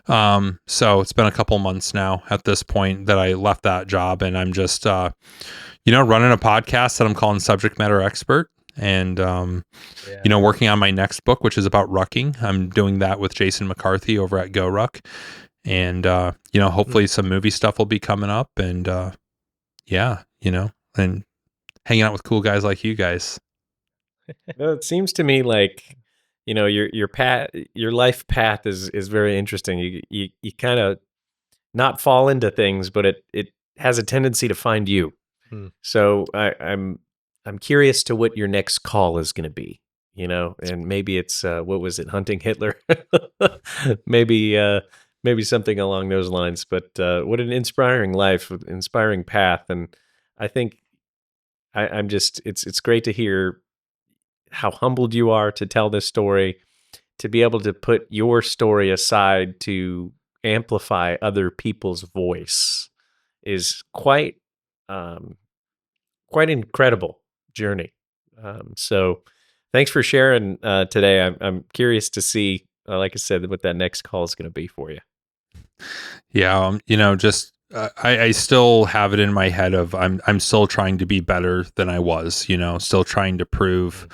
So it's been a couple months now at this point that I left that job, and I'm just, running a podcast that I'm calling Subject Matter Expert, and working on my next book, which is about rucking. I'm doing that with Jason McCarthy over at Go Ruck, and hopefully some movie stuff will be coming up, and and hanging out with cool guys like you guys. Well, it seems to me like, your path, your life path is very interesting. You kind of not fall into things, but it has a tendency to find you. So I'm curious to what your next call is going to be, and maybe it's what was it, hunting Hitler? Maybe something along those lines. But what an inspiring life, inspiring path, and I think I'm just it's great to hear how humbled you are to tell this story, to be able to put your story aside to amplify other people's voice is quite incredible journey. So thanks for sharing today. I'm curious to see, like I said, what that next call is going to be for you. Yeah, I still have it in my head of I'm still trying to be better than I was, still trying to prove,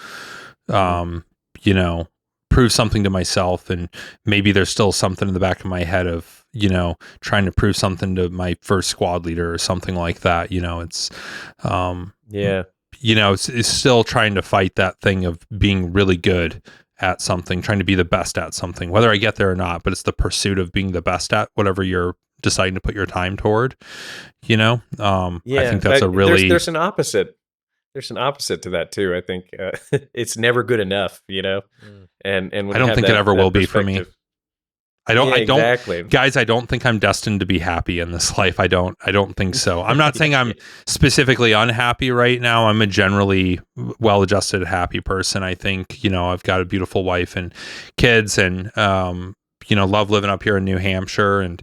prove something to myself. And maybe there's still something in the back of my head of, trying to prove something to my first squad leader or something like that. It's, it's still trying to fight that thing of being really good at something, trying to be the best at something, whether I get there or not, but it's the pursuit of being the best at whatever you're deciding to put your time toward, I think that's a really, there's an opposite. There's an opposite to that too. I think it's never good enough, and when I don't think it ever will be for me. I don't, exactly. Guys, I don't think I'm destined to be happy in this life. I don't think so. I'm not saying I'm specifically unhappy right now. I'm a generally well-adjusted, happy person. I think, I've got a beautiful wife and kids, and, love living up here in New Hampshire and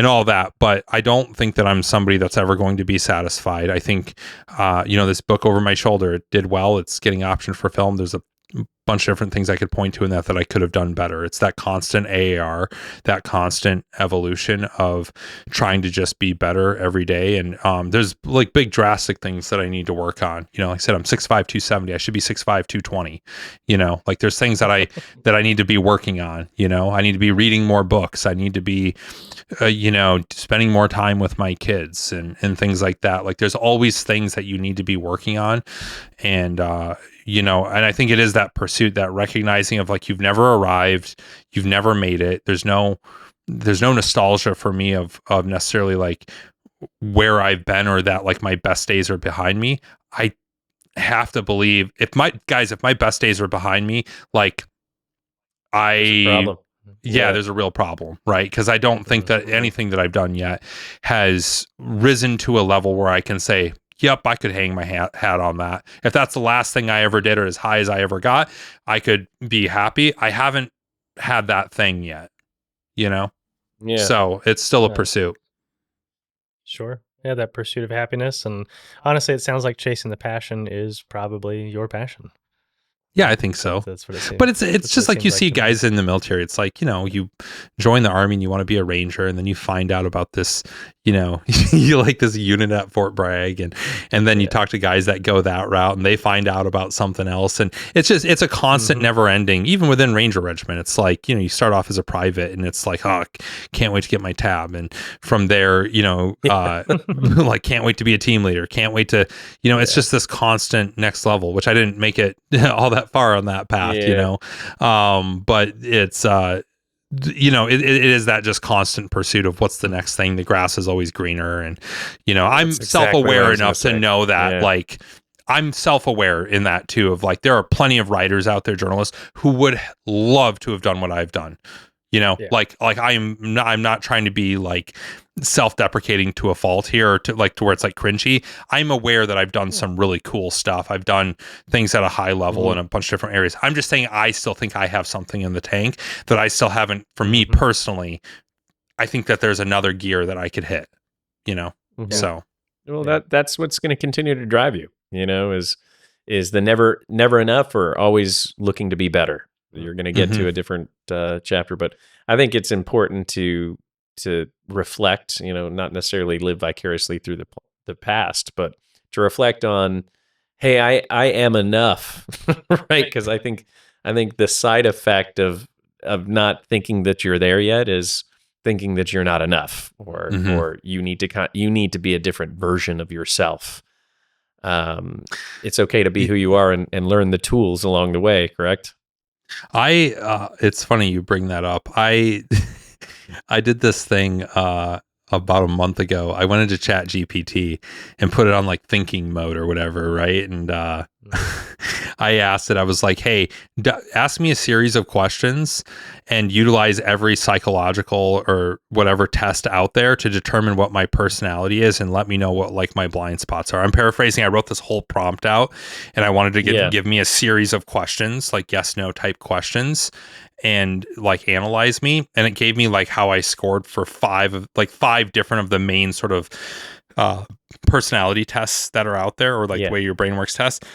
all that. But I don't think that I'm somebody that's ever going to be satisfied. I think, this book over my shoulder, it did well. It's getting optioned for film. There's a bunch of different things I could point to in that I could have done better. It's that constant AAR, that constant evolution of trying to just be better every day. And there's like big drastic things that I need to work on. Like I said, I'm 6'5", 270. I should be 6'5", 220. Like there's things that I need to be working on. I need to be reading more books. I need to be spending more time with my kids and things like that. Like there's always things that you need to be working on. And and I think it is that pursuit, that recognizing of like, you've never arrived, you've never made it. There's no nostalgia for me of necessarily like where I've been, or that like my best days are behind me. I have to believe if my best days are behind me, like there's a real problem, right? Because I don't think that anything that I've done yet has risen to a level where I can say, yep, I could hang my hat on that. If that's the last thing I ever did, or as high as I ever got, I could be happy. I haven't had that thing yet, Yeah. So it's still a pursuit. Sure. Yeah, that pursuit of happiness. And honestly, it sounds like chasing the passion is probably your passion. Yeah, I think so. That's what it seems. But it's just like you see guys in the military. It's like, you join the Army and you want to be a Ranger, and then you find out about this, you like this unit at Fort Bragg, and then you talk to guys that go that route and they find out about something else. And it's a constant, never ending, even within Ranger Regiment. It's like, you start off as a private and it's like, oh, can't wait to get my tab. And from there, like, can't wait to be a team leader. Can't wait to, it's just this constant next level, which I didn't make it all that far on that path, but it's it is that just constant pursuit of what's the next thing. The grass is always greener, and I'm self-aware enough to know that like I'm self-aware in that too, of like there are plenty of writers out there, journalists, who would love to have done what I've done. Like I'm not trying to be like self-deprecating to a fault here, or to where it's like cringy. I'm aware that I've done some really cool stuff. I've done things at a high level in a bunch of different areas. I'm just saying I still think I have something in the tank that I still haven't. For me personally, I think that there's another gear that I could hit. So that's what's going to continue to drive you. Is the never enough, or always looking to be better. You're going to get to a different chapter, but I think it's important to reflect, not necessarily live vicariously through the past, but to reflect on, hey, I am enough, right? Because I think the side effect of not thinking that you're there yet is thinking that you're not enough, or you need to be a different version of yourself. It's okay to be who you are and learn the tools along the way. Correct? It's funny you bring that up. I did this thing about a month ago. I went into Chat GPT and put it on like thinking mode or whatever, right? And I asked it, I was like, hey, ask me a series of questions and utilize every psychological or whatever test out there to determine what my personality is, and let me know what like my blind spots are. I'm paraphrasing. I wrote this whole prompt out, and I wanted to give me a series of questions, like yes, no type questions, and like analyze me. And it gave me like how I scored for five different of the main sort of personality tests that are out there, or like the way your brain works tests.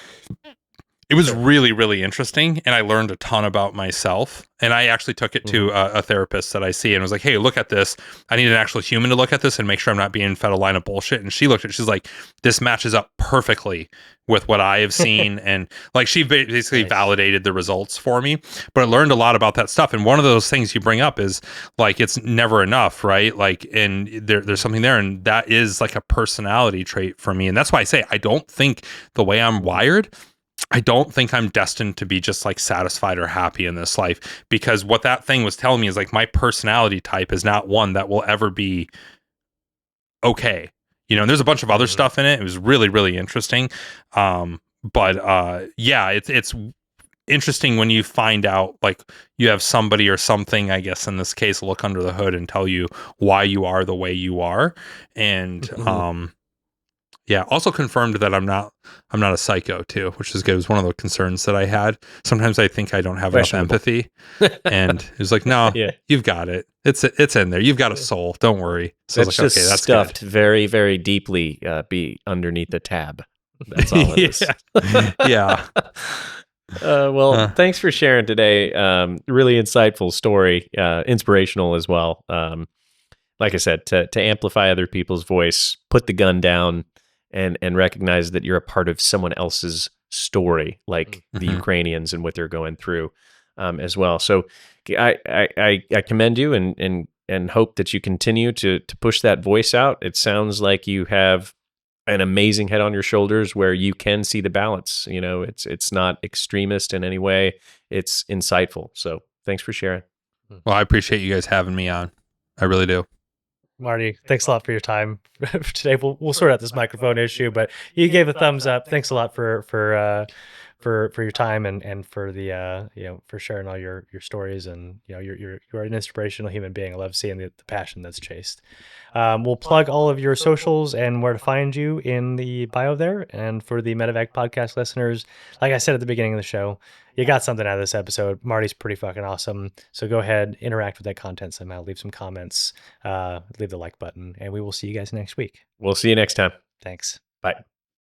It was really, really interesting, and I learned a ton about myself. And I actually took it to a therapist that I see, and was like, hey, look at this. I need an actual human to look at this and make sure I'm not being fed a line of bullshit. And she looked at it, she's like, this matches up perfectly with what I have seen. And like, she basically validated the results for me. But I learned a lot about that stuff. And one of those things you bring up is like, it's never enough, right? Like, and there's something there, and that is like a personality trait for me. And that's why I say, I don't think the way I'm wired, I don't think I'm destined to be just like satisfied or happy in this life, because what that thing was telling me is like, my personality type is not one that will ever be okay. And there's a bunch of other stuff in it. It was really, really interesting. It's interesting when you find out like you have somebody or something, I guess in this case, look under the hood and tell you why you are the way you are. And also confirmed that I'm not a psycho too, which is good. It was one of the concerns that I had. Sometimes I think I don't have enough empathy, and it was like, no, you've got it. It's in there. You've got a soul. Don't worry. So that's just that's stuffed good. Very, very deeply be underneath the tab. That's all it is. Yeah. Thanks for sharing today. Really insightful story, inspirational as well. Like I said, to amplify other people's voice, put the gun down, and recognize that you're a part of someone else's story, like the Ukrainians and what they're going through as well. So I commend you and hope that you continue to push that voice out. It sounds like you have an amazing head on your shoulders where you can see the balance. It's not extremist in any way. It's insightful. So thanks for sharing. Well, I appreciate you guys having me on. I really do. Marty, thanks a lot for your time today. We'll sort out this microphone issue, but you gave a thumbs up. Thanks a lot for your time and for the for sharing all your stories, and you're an inspirational human being. I love seeing the passion that's chased. We'll plug all of your socials and where to find you in the bio there. And for the Medevac podcast listeners, like I said at the beginning of the show, you got something out of this episode. Marty's pretty fucking awesome. So go ahead, interact with that content somehow, leave some comments, leave the like button, and we will see you guys next week. We'll see you next time. Thanks. Bye.